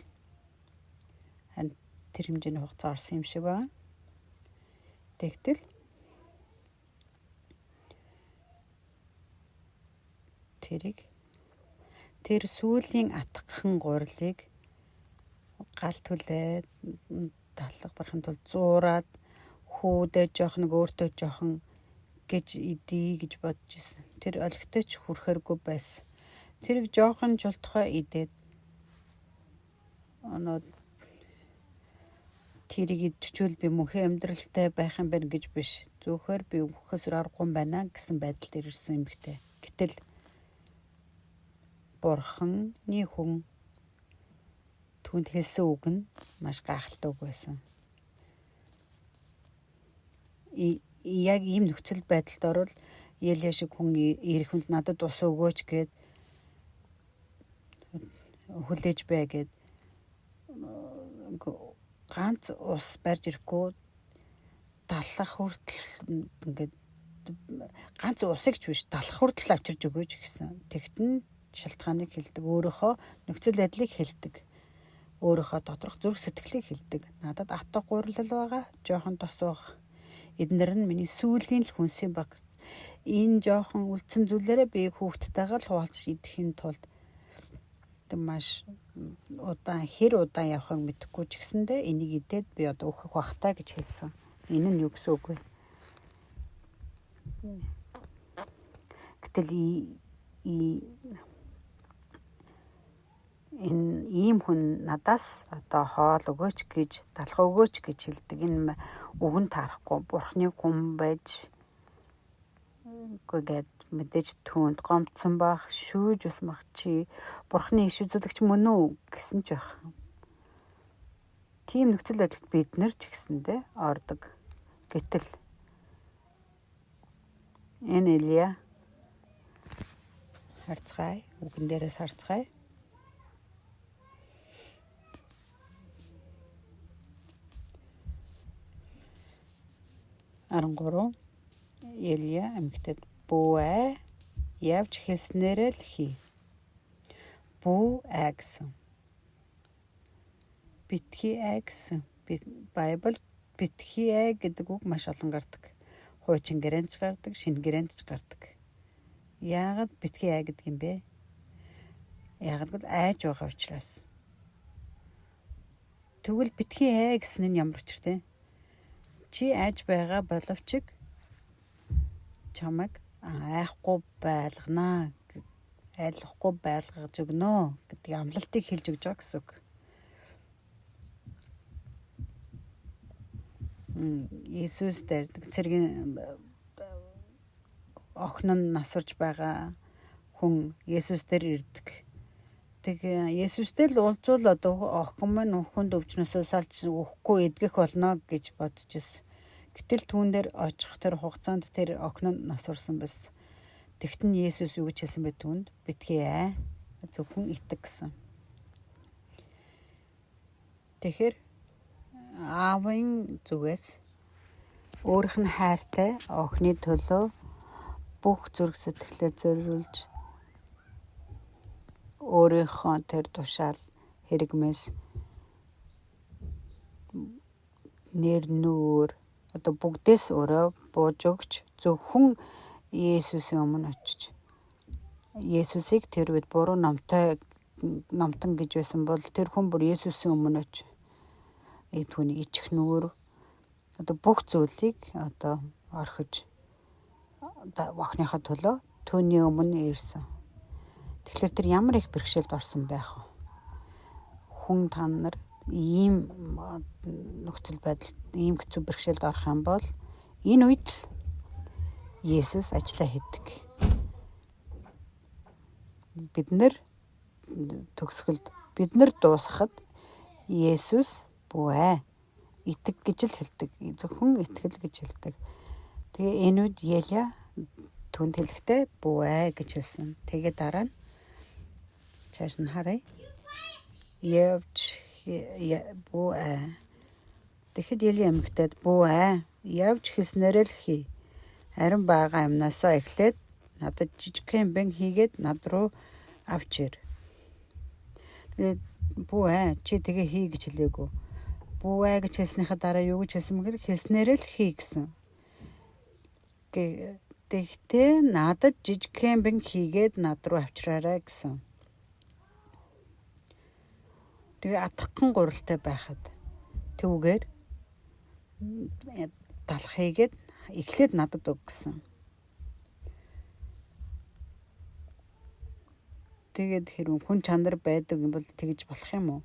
Тэр хэмжээний хугацаа орсон юм шиг байна. Тэгтэл тэр сүүлийн атгахын гуралыг гал түлээд талах барахын тулд зуураад хүүдээ жоохон өөртөө жоохон гэж идий гэж бодож ирсэн. Тэр олигтой ч хүрхээргүй байсан. Тэрийг жоохон жолтохоо идээд тэрийг идчихвэл би мөнхийн амьдралтай байх юм байна гэж биш. Зөвхөр би өгөхөөс аргагүй байна гэсэн байдал дээр ирсэн юм бихтэй. Гэтэл Бурханы хүн түүнд хэлсэн үг нь маш гайхалтай үг байсан. Яг ийм нөхцөл байдалд орвол Елия шиг хүн ирэх хүнд надад ус өгөөч гэд хүлээж бай гэд ганц ус барьж ирэхгүй даллах хүртэл ингээд ганц усыг ч биш даллах хүртэл авчирж өгөөч гэсэн. Тэгтэн шалтгааныг хэлдэг. Өөрийнхөө нөхцөл байдлыг хэлдэг. Өөрийнхөө доторх зүрх сэтгэлийг хэлдэг. Надад атга гурилал байгаа. Жохон тосох. Эднэр нь миний сүүлийн л хүнс юм баг. Энэ жохон үлдсэн зүйлээрээ би хүүхдтэйгээ л хуваалцаж идэхийн тулд маш удаан явахыг мэдэхгүй ч гэсэндээ энийг идээд би одоо өөхөх бахтаа гэж хэлсэн. Энэ нь юу гэсэн үг вэ? Гэтэл энэ ийм хүн надаас одоо хоол өгөөч гэж, талах өгөөч гэж хэлдэг. Энэ үгэн таарахгүй бурхны хүн байж гээд мэдээж түүнд гомдсон бах, шүүж ус мах чи бурхны иш үзүүлэгч мөн үү гэсэн ч байх. Тийм нөхцөл байдалд бид нар ч гэсэндээ ордог. Гэтэл энэ Илия харцгаая, үгэн дээрээс харцгаая. Арангуруу Илия эмэгтэйд бүү явж хэлснээрээ л хий. Бүү гэсэн. Битгий гэсэн. Байбал битгий гэдэг үг маш олон гардаг. Хуучин гэрээнд ч гардаг, шинэ гэрээнд ч гардаг. Яагаад битгий гэдэг юм бэ? Яагаад гэвэл айж байгаа учраас. Тэгвэл битгий гэсэн нь ямар учиртай? Чи айж байгаа боловч чамайг айхгүй байлгана, айлахгүй байлгаж өгнө гэдэг амлалтыг хэлж өгч байгаа гэсэн үг. Иесус дээр цэргийн охин нь насварж байгаа хүн Иесус дээр ирдэг. Тэг Иесустэй л уулзвал одоо охин маань өхөнд өвчнөөсөө салж өгөхгүй эдгэх болно гэж бодож ирсэн. Гэтэл түүн дээр очих тэр хугацаанд тэр охин нь насварсан байсан. Тэгтэн Иесус юу гэж хэлсэн бэ түүнд? Битгий зөвхөн итэг гэсэн. Тэгэхээр аавын зүгээс өөрийнх нь хайртай охины төлөө бүх зүрх сэтгэлээ зориулж өөрийнхөө тэр тушаал хэрэгмээс нэр нүүр одоо бүгдээс өөрөө бууж өгч зөвхөн Иесусийн өмнө очиж Иесусыг тэр үед буруу номтон гэж байсан бол тэр хүн бүр Иесусийн өмнө очиж түүний ичих нүүр одоо бүх зүйлийг одоо орхиж охиныхоо төлөө түүний өмнө ирсэн. Тэгэхээр тэр ямар их бэрхшээлд орсон байх вэ? Хүн та нар ийм нөхцөл байдалд ийм хэцүү бэрхшээлд орох юм бол энэ үед л Иесус ажиллаа хийдэг. Бид нар төгсгөлд бид нар дуусахад Иесус бүү итэг гэж л хэлдэг. Зөвхөн итгэл гэж хэлдэг. Тэгээ энэ үед Илия түнд хэлэхдээ бүү гэж хэлсэн. Тэгээ дараа нь чааш нь харъя. Явж бүү. Тэгэхэд Илия эмэгтэйд бүү явж хэлснээрээ л хий. Харин бага амнаасаа эхлээд надад жижигхэн бэн хийгээд над руу авч ир. Тэгээд бүү чи тэгээ хий гэж хэлээгүй. Бүү гэж хэлснийхаа дараа юу гэж хэлсэн мэгэр хэлснээрээ л хий гэсэн. Тэгтээ надад жижигхэн бэн хийгээд над руу авчраарай гэсэн. Тэгээ атгахын гурилтай байхад түүгээр талах хийгээд эхлээд надад өг гэсэн. Тэгээд хэрвээ хүн чанар байдаг юм бол тэгж болох юм уу?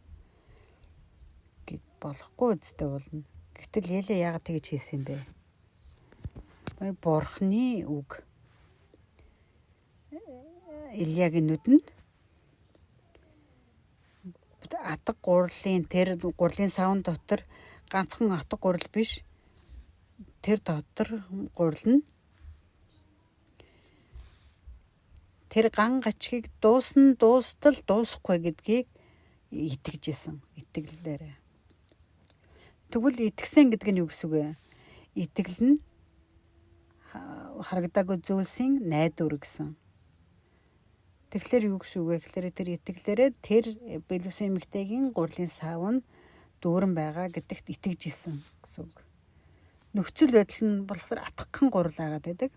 Болохгүй үстэй болно. Гэтэл Илия яагаад тэгж хийсэн юм бэ? Бурхны үг Илиягийн нүдэнд атга гурлын тэр гурлын савн дотор ганцхан атга гурал биш. Тэр дотор гурал нь тэр ган гачгийг дуустал дуусахгүй гэдгийг итгэж исэн. Итгэлээрээ. Тэгвэл итгэсэн гэдэг нь юу гэсэн үг вэ? Итгэл нь харагдаагүй зүйлсийн найдвар гэсэн. Тэгэхээр юу гэсэн үг вэ гэхээр тэр итгэлээрээ тэр бэлэвсэн эмэгтэйгийн гурилын сав нь дүүрэн байгаа гэдэгт итгэж исэн гэсэн үг. Нөхцөл байдал нь болохоор атгахын гурил агаад байдаг.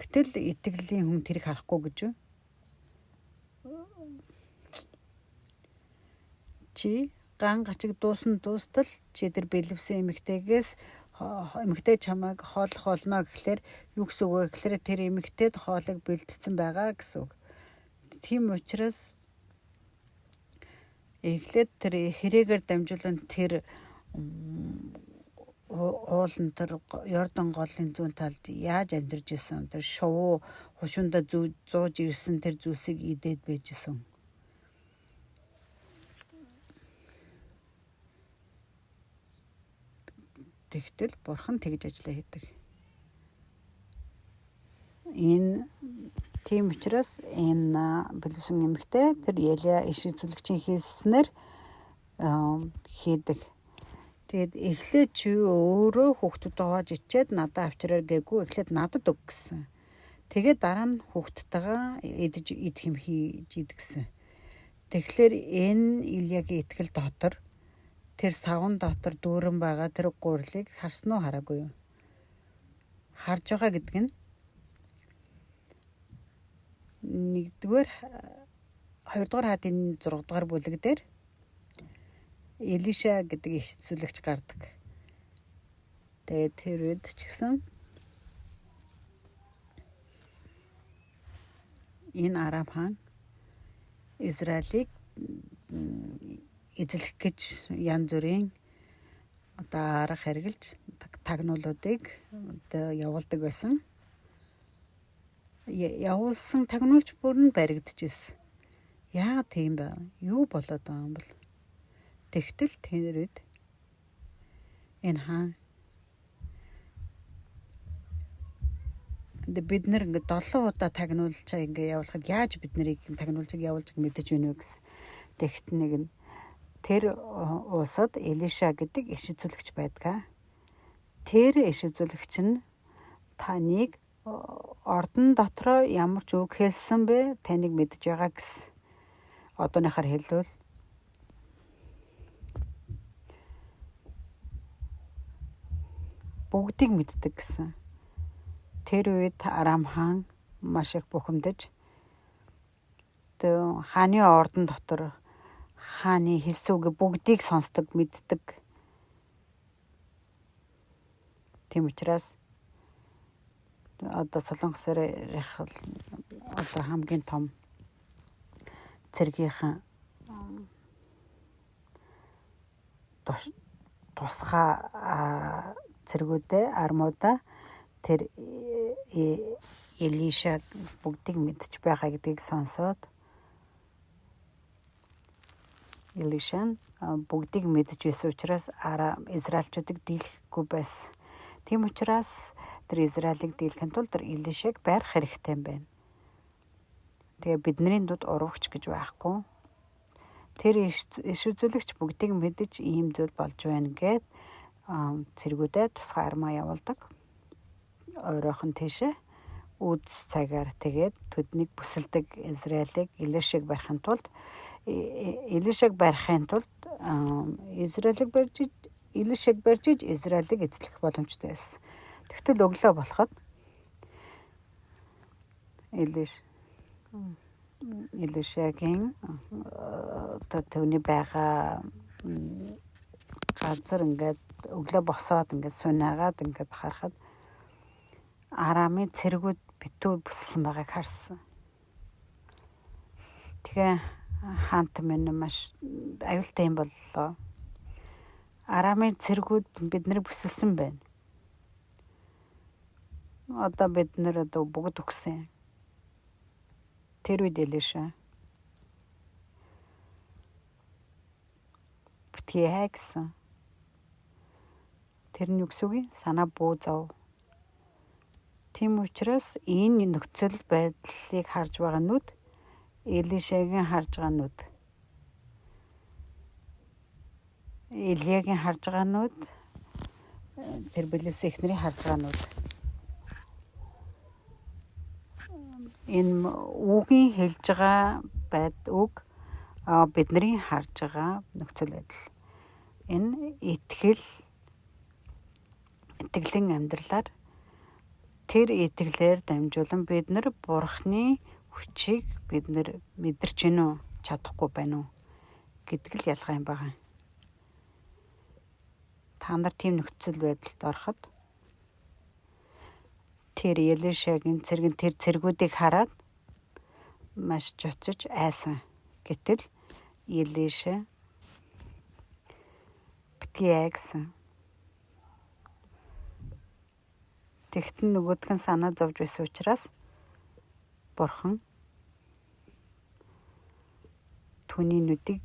Гэтэл итгэлийн хүн тэрийг харахгүй гэж юу? Чи ган гачиг дуустал чи тэр бэлэвсэн эмэгтэй чамайг хооллох болно гэхлээр юу гэсэн үг вэ гэхээр тэр эмэгтэйд хоолыг бэлдсэн байгаа гэсэн үг. Тийм учраас эхлээд тэр хэрээгээр дамжуулан тэр уулан тэр Йордан голын зүүн талд яаж амьдарч исэн тэр шувуу хушуунда зууж ирсэн тэр зүйлсийг идээд байж исэн. Тэгтэл бурхан тэгж ажиллаа хийдэг. Тийм учраас энэ бэлэвсэн эмэгтэй тэр Елия иш үзүүлэгчийн хийснээр хийдэг. Тэгээд эхлээд чи өөрөө хүүхдүүдээ хоож ичээд надад авчираар гээгүй эхлээд надад өг гэсэн. Тэгээд дараа нь хүүхдтэйгээ идэх юм хийж идэгсэн. Тэгэхээр энэ Илиягийн итгэл дотор тэр савн дотор дүүрэн байгаа тэр гурилыг харсан уу хараагүй юу? Харж байгаа гэдэг нь хоёрдугаар хаадын 6 дугаар бүлэг дээр Элиша гэдэг иш үзүүлэгч гардаг. Тэгээд тэр үед ч гэсэн энэ Арам хаан Израилийг эзлэх гэж янз бүрийн арга хэрглэж тагнуулуудыг явуулдаг байсан. Явуулсан тагнуулч бүр нь баригдчихсэн. Яагаад тийм бэ? Юу болоод байгаа юм бол? Тэгтэл тэр үед энэ хаан бид нар ингээд 7 удаа тагнуулчаа ингээд явуулахад яаж бид нарыг тагнуулчиг явуулж мэдэж байна вэ гэсэн. Тэгт нэг нь тэр улсад Элиша гэдэг иш үзүүлэгч байдаг. Тэр иш үзүүлэгч нь таныг ордон дотроо ямар ч үг хэлсэн бэ таныг мэдж байгаа гэсэн. Одооныхаар хэлвэл бүгдийг мэддэг гэсэн. Тэр үед Арам хаан маш их бухимдаж хааны ордон дотор хааны хэлсэн үг бүгдийг сонсдог, мэддэг. Тийм учраас одоо Солонгосоор одоо хамгийн том цэргийнхэн тусгай цэргүүдээ армуудаа тэр Элиша бүгдийг мэдж байгаа гэдгийг сонсоод Элиша бүгдийг мэдж байсан учраас Израильчуудыг дийлэхгүй байсан. Тийм учраас тэр Израилийг дийлэхэд тулд тэр Элишаг барих хэрэгтэй юм байна. Тэгээ бидний дунд урвагч гэж байхгүй. Тэр иш үзүүлэгч бүгдийг мэдж ийм зүйл болж байна гэд цэргүүдэд тусгай армаа явуулдаг. Ойроохон тийшээ үдс цагаар тэгээд төднийг бүсэлдэг Израилийг Элишаг барихын тулд Элишаг барихын тулд Израилийг барьж Элишаг барьж Израилийг эзлэх боломжтой байсан. Тэгтэл өглөө болоход Элишагийн төвний байгаа газар ингээд өглөө босоод ингээд сунаагаад ингээд харахад Арамын цэргүүд битүү бүсэлсэн байгааг харсан. Тэгээ хаант минь маш аюултай юм боллоо. Арамын цэргүүд биднийг бүсэлсэн байна. Одоо бид нэр бүгд өгсөн. Тэр үед Элиша битгий гэсэн. Тэр нь юу гэсэн үг? Санаа буу зов. Тийм учраас энэ нөхцөл байдлыг харж байгаа нүд Элишагийн харж байгаа нүд. Элиягийн харж байгаа нүд тэр Билис эхнэрийн харж байгаа нүд. Энэ үгийн хэлж байгаа үг бидний харж байгаа нөхцөл байдал. Энэ итгэлийн амьдралаар тэр итгэлээр дамжуулан бид нар Бурхны хүчийг бид нар мэдэрч гинэ үү, чадахгүй байна уу гэдэг л ялгаа юм байна. Та нар тийм нөхцөл байдалд ороход тэр Элишагийн цэргийн тэр цэргүүдийг хараад маш жоцож айсан. Гэтэл Элиша битгий айгсан. Тэгтэн нөгөөдх нь санаа зовж байсан учраас Бурхан түүний нүдийг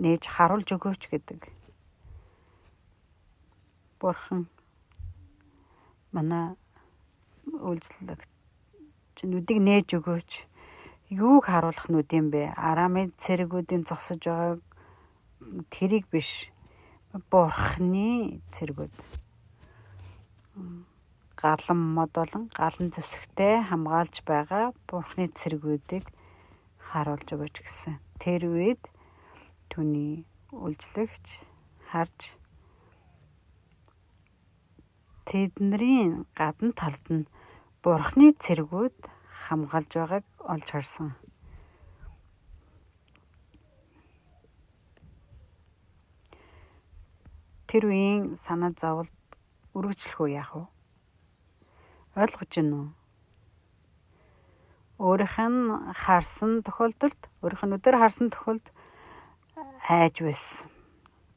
нээж харуулж өгөөч гэдэг. Бурхан манай үйлчлэгч нүдийг нээж өгөөч. Юуг харуулах нүд юм бэ? Арамын цэргүүдийн зогсож байгааг тэрийг биш. Бурханы цэргүүд. Галан мод болон галан зэвсэгтэй хамгаалж байгаа Бурханы цэргүүдийг харуулж өгөөч гэсэн. Тэр үед түүний үйлчлэгч харж тэдний гадна талд нь Бурханы цэргүүд хамгаалж байгааг олж харсан. Тэр үеийн санаа зовлт үргэлжлэх үү яах вэ? Ойлгож байна уу? Өөрийнх нь харсан тохиолдолд, өөрийнх нь өдөр харсан тохиолдолд айж байсан.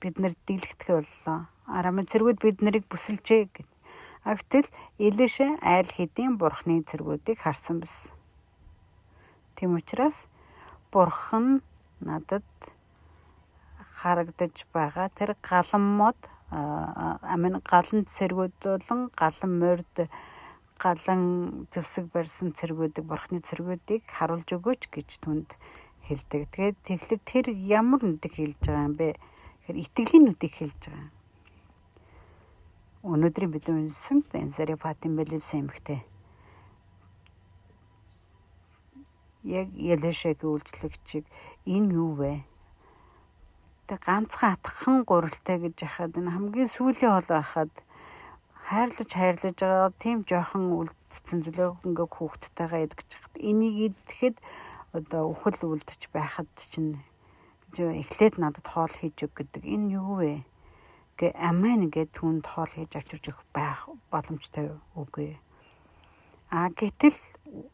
Бид нар дийлэгдэх боллоо. Арамын цэргүүд бид нарыг бүсэлжээ гэв. Гэтэл Элиша айл хэдийн Бурханы цэргүүдийг харсан байсан. Тийм учраас Бурхан надад харагдаж байгаа тэр галан мод галан цэргүүд болон галан морд галан зэвсэг барьсан цэргүүдийг Бурханы цэргүүдийг харуулж өгөөч гэж түнд хэлдэг. Тэгэхээр тэр ямар нүдийг хэлж байгаа юм бэ? Тэгэхээр итгэлийн нүдийг хэлж байгаа. Өнөөдрийн бид үнсэн Зарифатын Билипсэн эмэгтэй. Яг Элишагийн үйлчлэгчийг энэ юу вэ? Тэг ганцхан атхан гурилтай гэж яхад энэ хамгийн сүүлийн хол байхад хайрлаж байгаа тийм жоохон үлдсэн зүйлээ ингээ хүүхдтэйгээ идэж хахад энийг идэхэд одоо үхэл үлдэж байхад чинь эхлээд надад хоол хийж өг гэдэг энэ юу вэ? Гэ амин ингээд түнд хоол хийж авчирч өгөх байх боломжтой үгүй. Гэтэл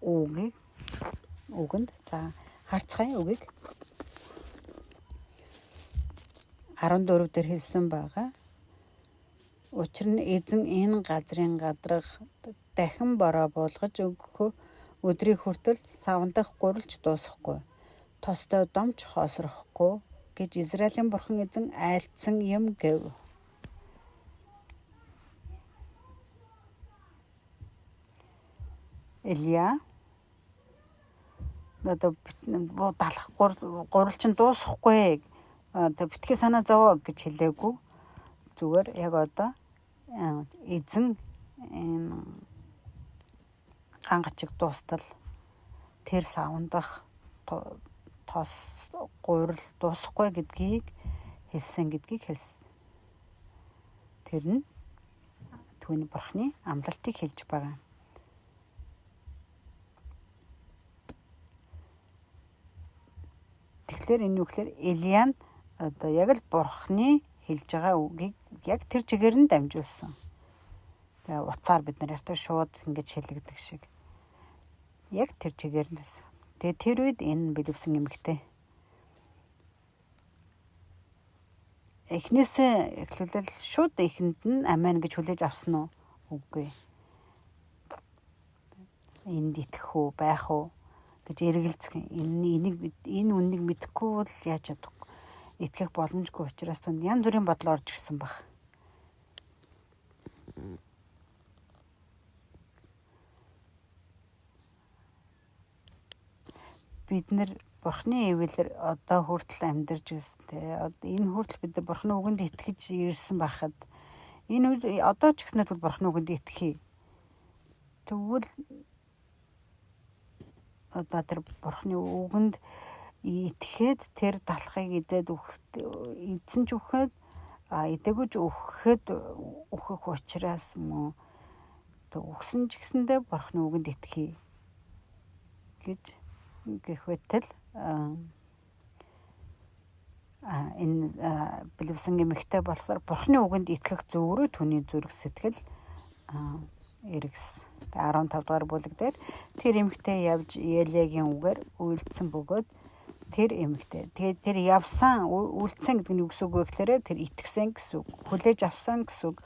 үгэнд за харцгаая үгийг 14 дээр хэлсэн байгаа. Учир нь эзэн энэ газрын гадрах дахин бороо буулгаж өгөх өдрийн хүртэл савандах гурилж дуусахгүй. Тостой домч хоосрохгүй гэж Израилийн Бурхан эзэн айлтсан юм гэв. Элия одоо далах гурилчин дуусахгүй битгий санаа зовоо гэж хэлээгүй. Зүгээр яг одоо эзэн энэ гангачиг дуустал тэр савандах тос гурил дуусахгүй гэдгийг хэлсэн гэдгийг хэлсэн. Тэр нь түүний Бурханы амлалтыг хэлж байгаа. Тэгэхээр энэ үгээр Элиян одоо яг л Бурханы хэлж байгаа үгийг яг тэр чигээр нь дамжуулсан. Тэгээ уцаар бид нар ятуу шууд ингэж хэлэгдэг шиг. Яг тэр чигээр нь. Тэгээ тэр үед энэ Билипсэн эмэгтэй. Эхнээсээ эхлүүлэл шууд ихэнд нь амин гэж хүлээж авсан уу? Үгүй. Энд итгэх үү, байх уу гэж эргэлзэх. Энэ үннийг мэдэхгүй бол яаж чадах? Итгэх боломжгүй учраас түнд янз бүрийн бодол орж ирсэн баг. бид нэр Бурхны ивэлэр одоо хүртэл амьдарч гэстэй. Энэ хүртэл бид нар Бурхны үгэнд итгэж ирсэн байхад энэ одоо ч гэснээр бол Бурхны үгэнд итгэхий. Тэгвэл одоо тэр Бурхны үгэнд итгэхэд тэр талхыг эзэн ч өгөхөд эдэгэж өгөх учраас мөн өгсөн ч гэсэндээ Бурхны үгэнд итгэхий гэж гэх байтал энэ Билевсэн эмэгтэй болохоор Бурхны үгэнд итгэх зөвөрөө түүний зүрх сэтгэл эргэс. 15 дугаар бүлэг дээр тэр эмэгтэй явж Елиагийн үгээр үйлдсэн бөгөөд тэр эмэгтэй тэгээд тэр явсан үйлдсэн гэдэг нь юу гэсэн үг вэ гэхээр тэр итгэсэн гэсэн үг. Хүлээж авсан гэсэн үг.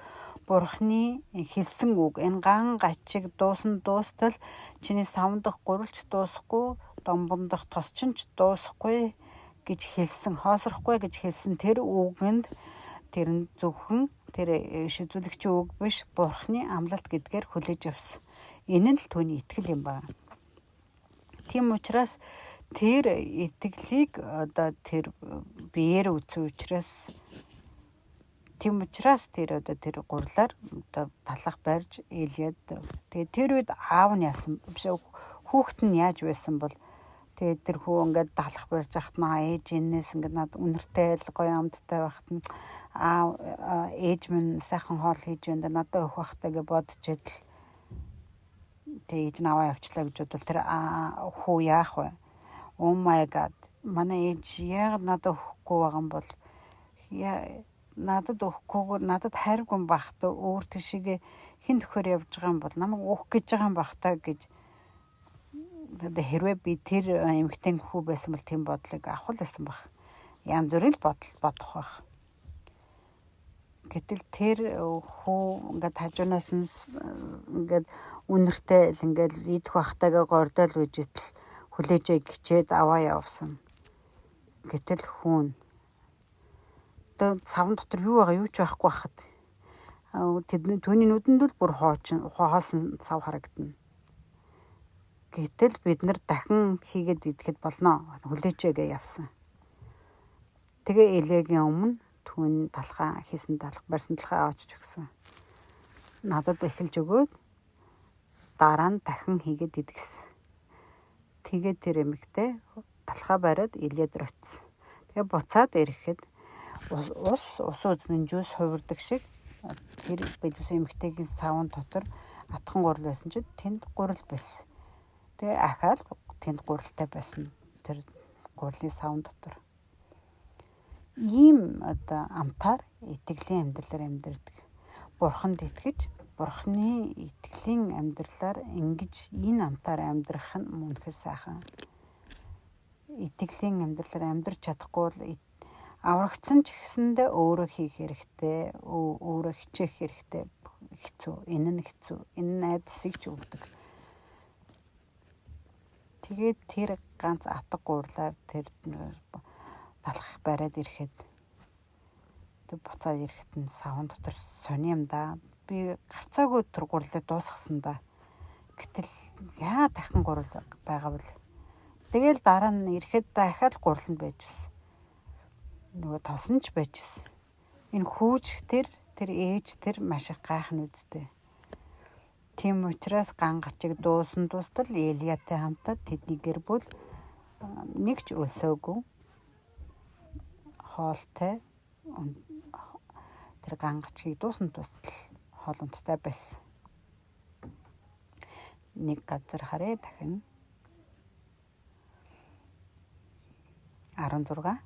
Бурхны хэлсэн үг энэ ган гачиг дуустал чиний савндах гурилч дуусахгүй домбондох тосчинч дуусахгүй гэж хэлсэн хоосрохгүй гэж хэлсэн тэр үгэнд тэр нь зөвхөн тэр шүтүүлэгчийн үг биш Бурхны амлалт гэдгээр хүлээж авсан. Энэ л түүний итгэл юм байна. Тийм учраас тэр итгэлийг одоо тэр биеэр үзсэн учраас тийм учраас тэр одоо тэр гурлаар одоо талах барьж Илиад тэгээд тэр үед аав нь яасан биш хүүхэд нь яаж байсан бол тэгээд тэр хүү ингээд талах барьж ахт маа ээж энэс ингээд над үнэртэй гоё амттай байхт нь ээж минь сайхан хоол хийж байна надад өгөх бахтаа гэж бодож идэл тэгээд ээж наваа явчлаа гэж бодвол тэр хүү яах вэ? Oh my god. Манай ээж яг надад өгөхгүй байгаа юм бол надад өгөхгүйгээр надад хайргүй бахта өөр тийшээ хин төхөр явж байгаа юм бол намайг өөх гэж байгаа юм бахта гэж хэрвээ би тэр эмэгтэй хүү байсан бол тийм бодлыг авах байсан баг. Янз бүрийн бодох баг. Гэтэл тэр хүү ингээд хажуунаас ингээд үнэртэй л ингээд идэх бахтагаа гордол үжитл хүлээжээ гिचээд аваа явсан. Гэтэл хүүн одоо савн дотор юу байгаа юу ч байхгүй байхад түүний нүдэнд л бүр хоосон сав харагдана. Гэтэл бид нар дахин хийгээд идэхэд болно. Хүлээжээ гэж явсан. Тэгээ Элиагийн өмнө түүний талхаа хийсэн барьсан талхаа аваач өгсөн. Надад эхэлж өгөөд дараа нь дахин хийгээд идэгсэн. Тэгээд тэр эмэгтэй талхаа бариад Илиад очсон. Тэгээ буцаад ирэхэд ус үзмэн жуус хувирдаг шиг тэр Билевсэн эмэгтэйгийн савн дотор атхан гурил байсан чинь тэнд гурил байсан. Тэгээ ахаад тэнд гурилтай байсан тэр гурилын савн дотор. Ийм одоо амтаар итгэлийн амьдралаар амьдардаг. Бурханд итгэж Бурхны итгэлийн амьдралаар ингэж энэ амтаар амьдрах нь үнэхээр сайхан. Итгэлийн амьдралаар амьдрч чадахгүй бол аврагдсан ч гэсэндээ өөрөө хийх хэрэгтэй, өөрөө хичээх хэрэгтэй. Хэцүү, энэ нь хэцүү. Энэ найдасыг ч өгдөг. Тэгээд тэр ганц атга гурлаар тэр талах бариад ирэхэд тэр буцаад ирэхэд нь савн дотор сони юм да. Би гарцаагүй тэр гурлыг дуусгасан да. Гэтэл яа дахин гурал байгаа бол. Тэгэл дараа нь ирэхэд дахиад гурал нь байжсэн. Нөгөө тосонч байжсэн. Энэ хүүч тэр ээж тэр маш их гайхна үсттэй. Тийм учраас ган гачиг дуустал Елиатай хамтад тэдний гэр бүл нэг ч өлсөөгүй хоолтой тэр ган гачгийг дуустал хоолундтай байсан. Нэг газар харъя дахин 16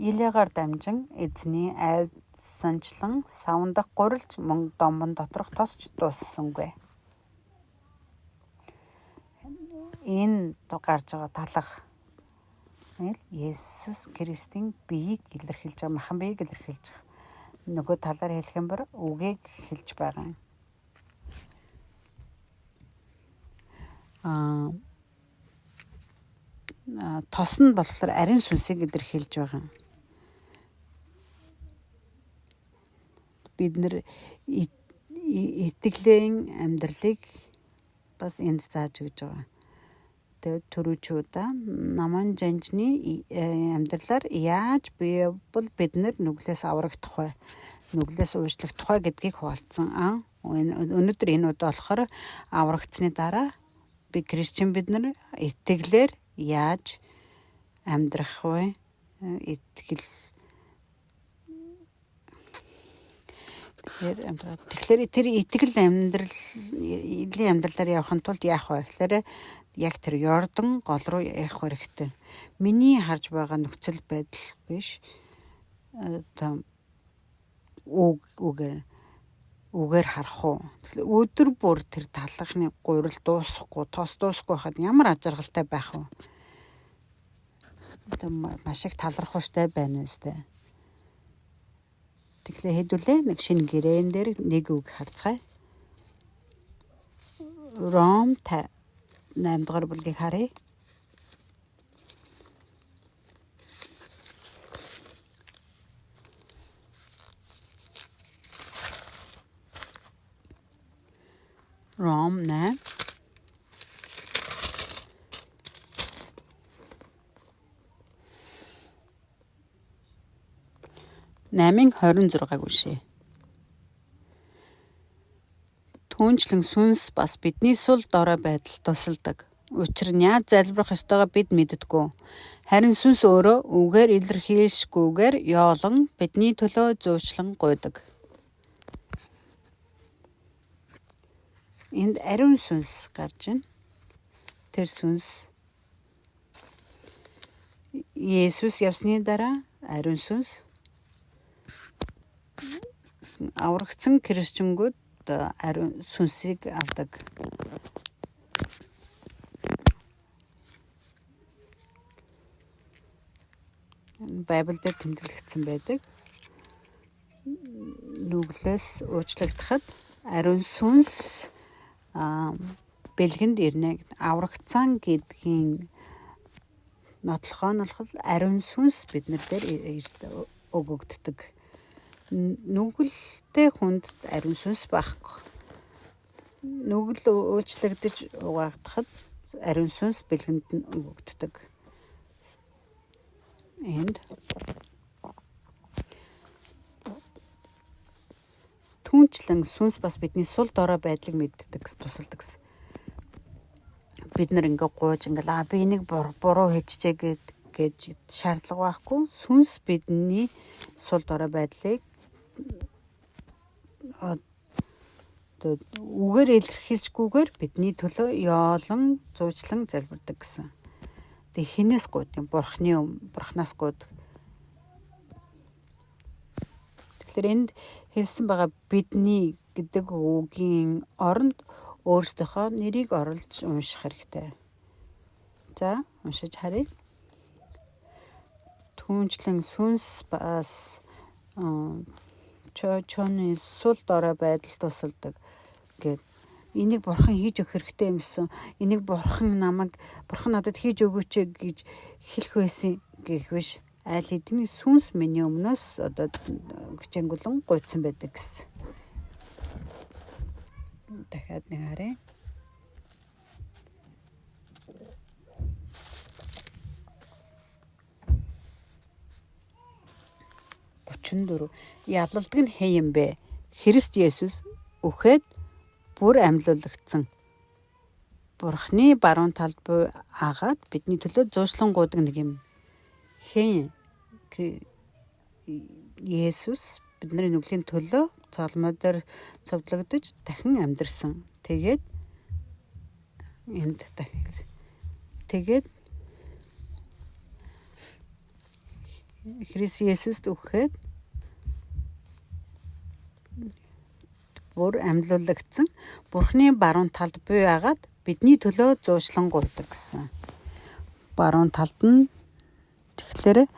Илиагаар дамжин эзний айлдсанчлан савндах гурилч мөн домбон доторх тосч дууссангүй. Энэ гарч байгаа талах Есүс Христийн биеийг илэрхийлж байгаа, махан биеийг илэрхийлж байгаа. Нөгөө талаар хэлэх юм бол үгийг хэлж байгаа юм. Тос нь болохоор ариун сүнсийг илэрхийлж байгаа. Бид нэр итгэлийн амьдралыг бас энд зааж өгж байгаа. төрүүчүүдээ наман жанжны амьдралаар яаж бид нар нүглээс аврагдах вэ? Нүглээс уучлагдах вэ гэдгийг хуваалцсан. Өнөөдөр энэ удаа болохоор аврагдсны дараа бид нар итгэлээр яаж амьдрах вэ? Тэгэхээр тэр итгэл амьдралаар явахын тулд яах вэ гэхээр яг тэр Йордан гол руу явах хэрэгтэй. Миний харж байгаа нөхцөл байдал биш. Үгээр харах уу. Тэгэхээр өдөр бүр тэр талхны гурил дуусахгүй, тос дуусахгүй хахад ямар ажиргалтай байх вэ? Маш их талархууштай байна үстэй. Тэгэхээр хэдүүлээ нэг шинэ гэрээн дээр нэг үг харцгаая. Ром 8 дугаар бүлгийг харъя. Ром 8 8:26-г уншъя. Түүнчлэн сүнс бас бидний сул дорой байдал тусалдаг. Учир нь яаж залбирах ёстойгоо бид мэддэггүй. Харин сүнс өөрөө үгээр илэрхийлшгүйгээр яолон бидний төлөө зуучлан гуйдаг. Энд ариун сүнс гарч байна. Тэр сүнс Есүс явсны дараа ариун сүнс аврагдсан христчингүүд ариун сүнсийг авдаг. Байблаар тэмдэглэгдсэн байдаг. Нүглээс уучлагдахад ариун сүнс бэлгэнд ирнэ. Аврагдсан гэдгийн нотлохоо нь бол ариун сүнс биднэр дээр өгөгддөг. Нүгэлтэй хүнд ариун сүнс байхгүй. Нүгэл уучлагдаж угаагдахад ариун сүнс бэлгэнд нь өгөгддөг. Энд түүнчлэн сүнс бас бидний сул дорой байдлыг мэддэг тусалдаг. Бид нар ингээ гууж би энийг буруу хийчихээ гэж шаардлага байхгүй. Сүнс бидний сул дорой байдлыг үгээр илэрхийлжгүйгээр бидний төлөө яолон зуучлан залбирдаг гэсэн. Тэг хинээс гуйдаг? Бурханаас гуйдаг. Тэгэхээр энд хэлсэн байгаа бидний гэдэг үгийн оронд өөрсдийнхөө нэрийг оруулж унших хэрэгтэй. За, уншиж харъя. Түүнчлэн сүнс бас чоны сул дорой байдал тусалдаг гэв. Энийг бурхан хийж өгөх хэрэгтэй юмсан. Энийг бурхан надад хийж өгөөч гэж хэлэх байсан гэх биш. Аль хэдийн сүнс миний өмнөөс гिचэнгүлэн гуйсан байдаг гэсэн. Дахиад нэг харъя. Ялалдаг нь хэ юм бэ? Христ Есүс үхээд бүр амьлуулагдсан. Бурхны баруун талд буй агаад бидний төлөө зуучлан гуйдаг нэг юм. Хэн? Есүс бидний нүглийн төлөө цолмоо дээр цовдлогдож дахин амьдэрсэн. Тэгээд Христ Есүст үхээд бүр амьлуулагдсан. Бурхны баруун талд буй агаад бидний төлөө зуучлан гуйдаг гэсэн. Баруун талд нь тэгэхээр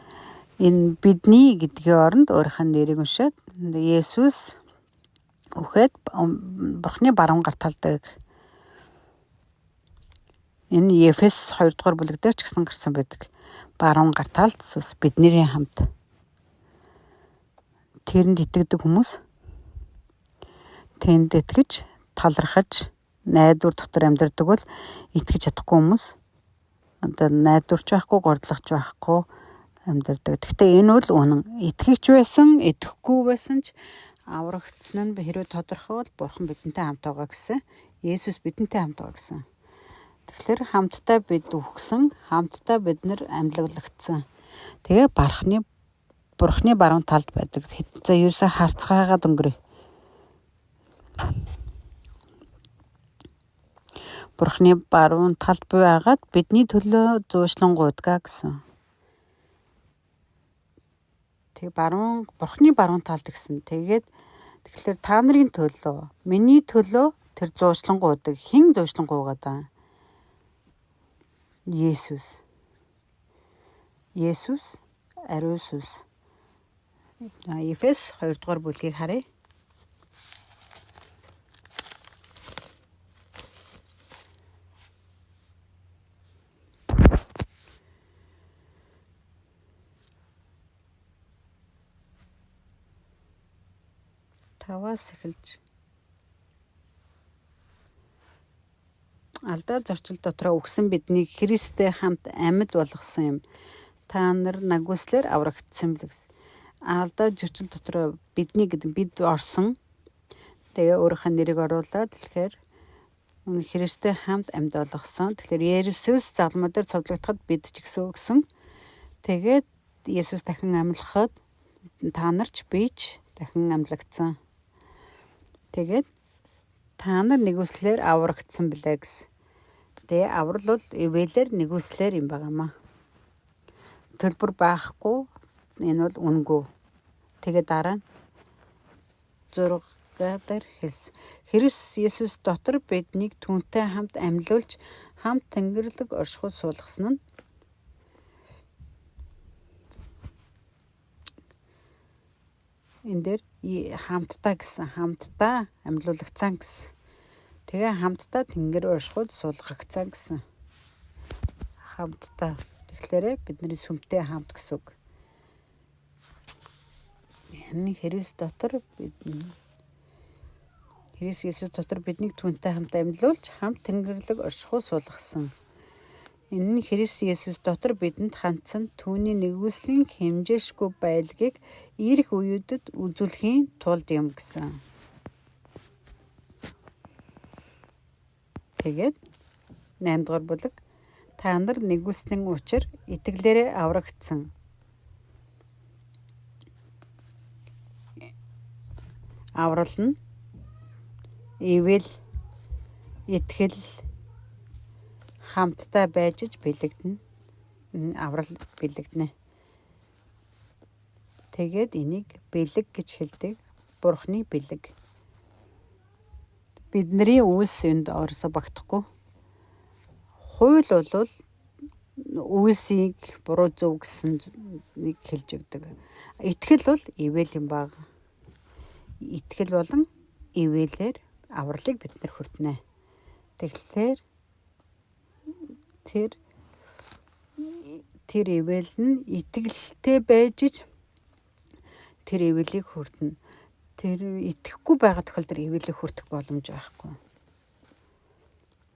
энэ бидний гэдгийн оронд өөрийнх нь нэрийг уншаад Есүс үхээд Бурхны баруун гар талдаг. Энэ Ефес 2 дугаар бүлэг дээр ч гэсэн гарсан байдаг. Баруун гар талд сүс бидний хамт. Тэрэнд итгэдэг хүмүүс тэнд итгэж талархаж найдвар дотор амьдардаг бол итгэж чадахгүй хүмүүс одоо найдварч байхгүй, гордлогч байхгүй амьдардаг. Гэхдээ энэ бол үнэн. Итгэгч байсан, итгэхгүй байсан ч аврагдсан нь хэрвээ тодорхой бол Бурхан бидэнтэй хамт байгаа гэсэн. Есүс бидэнтэй хамт байгаа гэсэн. Тэгэхээр хамтдаа бид үхсэн, хамтдаа бид нар амьлаглагдсан. Тэгээ Бурханы баруун талд байдаг. За ерөөсө харцгаагаад өнгөрөө. Бурханы баруун талд буй агаад бидний төлөө зуушлан гуйдгаа гэсэн. Тэгээ Бурханы баруун талд гэсэн. Тэгэхээр та нарын төлөө, миний төлөө тэр зуушлан гуйдаг. Хэн зуушлан гуйгаад байгаа? Есүс. Ариун сүнс. Эфес 2 дугаар бүлгийг харъя. Таваас эхэлж алдаа зорчил дотроо өгсөн биднийг Христтэй хамт амьд болгосон юм. Та нар нагүйслэр аврагдсан бил гэсэн. Алдаа зорчил дотроо бид орсон. Тэгээ өөрийнхөө нэрийг оруулаад тэгэхээр Христтэй хамт амьд болгосон. Тэгэхээр Есүс загламаа дээр цовдлогдоход бид ч гэсэн. Тэгээд Есүс дахин амьлахад та нарч бич дахин амьлагдсан. Тэгээд та нар нэгүслэр аврагдсан билээ гэсэн. Тэгээ аврал бол ивэлэр нэгүслэр юм байгаамаа. Төлбөр байхгүй. Энэ бол үнгүй. Тэгээ дараа нь 6 дээр хэлсэн. Христ Есүс дотор биднийг түүнтэй хамт амьлуулж хамт тэнгэрлэг оршихуйд суулгасан нь энэ дээр хамтдаа гэсэн. Хамтдаа амьлуулагдсан гэсэн. Тэгээ хамтдаа тэнгэр оршихуйд суулгагдсан гэсэн. Хамтдаа. Тэгэхээр бидний сүмтэй хамт гэсэн үг. Энэ Христ Есүс дотор биднийг түүнтэй хамт амьлуулж хамт тэнгэрлэг оршихуйд суулгасан. Энэ нь Христ Есүс дотор бидэнд хандсан түүний нэгүслийн хэмжээшгүй байлгийг ирэх үеүүдэд үзүүлэхийн тулд юм гэсэн. Тэгээд 8 дугаар бүлэг та нар нэгүслийн учир итгэлээрээ аврагдсан. Аврал нь ивэл итгэл хамтдаа байж бэлэгдэнэ. Аврал бэлэгдэнэ. Тэгээд энийг бэлэг гэж хэлдэг. Бурхны бэлэг. Бидний үйлс энд орсо багтахгүй. Хууль бол үйлсийг буруу зөв гэсэн нэг хэлж өгдөг. Итгэл бол ивэл юм баг. Итгэл болон ивэлэр авралыг бид нар хүртнэ. Тэгэхээр тэр ивэл нь итгэлтэй байж тэр ивэлийг хүртэнэ. Тэр итгэхгүй байгаа тохиолдолд ивэлийг хүртэх боломж байхгүй.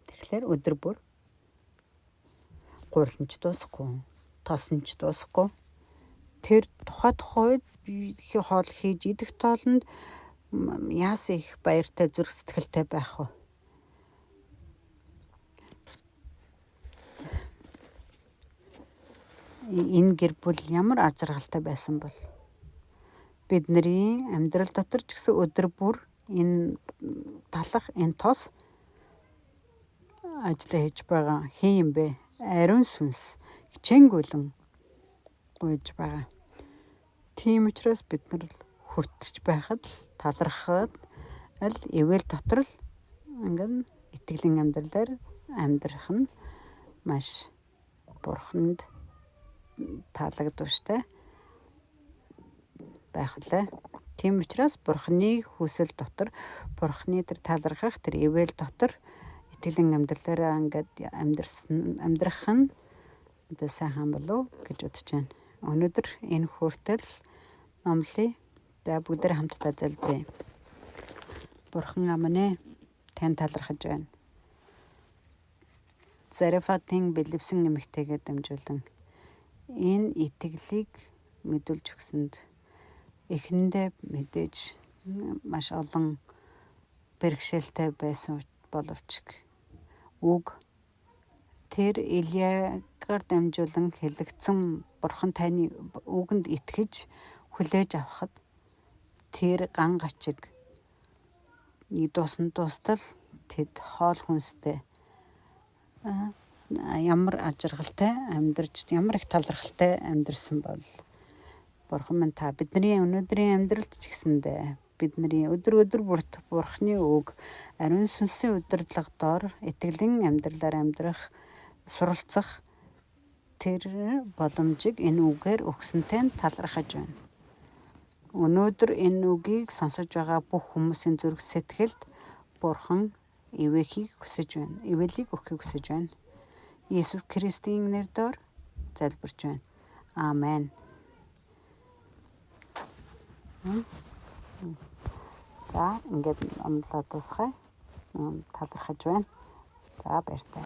Тэгэхээр өдөр бүр гуриланч дуусахгүй, тоосонч дуусахгүй. Тэр тухайд хоол хийж идэх тоолонд яас их баяртай зүрх сэтгэлтэй байх вэ? Энэ гэр бүл ямар ажиргалтай байсан бол бидний амьдрал дотор ч гэсэн өдөр бүр энэ талах энэ тос ажиллаа хийж байгаа хин юм бэ? Ариун сүнс хичээнгүйлэн гуйж байгаа. Тийм учраас бид нар хүртэж байхад талархаад аль ивэл дотор л ингээд итгэлийн амьдралаар амьдрах нь маш Бурханд таалагдвартай байх лээ. Тийм учраас Бурханы хүсэл дотор Бурханы тэр талархах тэр ивэл дотор итгэлийн амьдралаараа ингээд амьдрах нь одоо сайхан болов гэж бодож байна. Өнөөдөр энэ хүртэл номлыг бүгдээр хамтдаа залбирая. Бурхан амнэ тань талархаж байна. Зарефатын бэлэвсэн эмэгтэйгээр дамжуулан энэ итгэлийг мэдүүлж өгсөнд эхэндээ мэдээж маш олон бэрхшээлтэй байсан боловч үг тэр Илиягаар дамжуулан хэлэгдсэн бурхан таны үгэнд итгэж хүлээж авахад тэр ган гачиг дуустал тэд хоол хүнстэй ямар ажиргалтай амьдарч ямар их талархалтай амьдарсан бол бурхан минь та бидний өнөөдрийн амьдралд ч гэсэндээ бидний өдөр бүрт бурханы үг ариун сүнсийн удирдлага доор итгэлийн амьдралаар амьдрах суралцах тэр боломжийг энэ үгээр өгсөнтэй талархаж байна. Өнөөдөр энэ үгийг сонсож байгаа бүх хүмүүсийн зүрх сэтгэлд бурхан ивэлийг өгөхийг хүсэж байна. Иесус Христийн нэрээр залбирч байна. Аамен. За ингээд амлаад тусгай. Талархаж байна. За баяртай.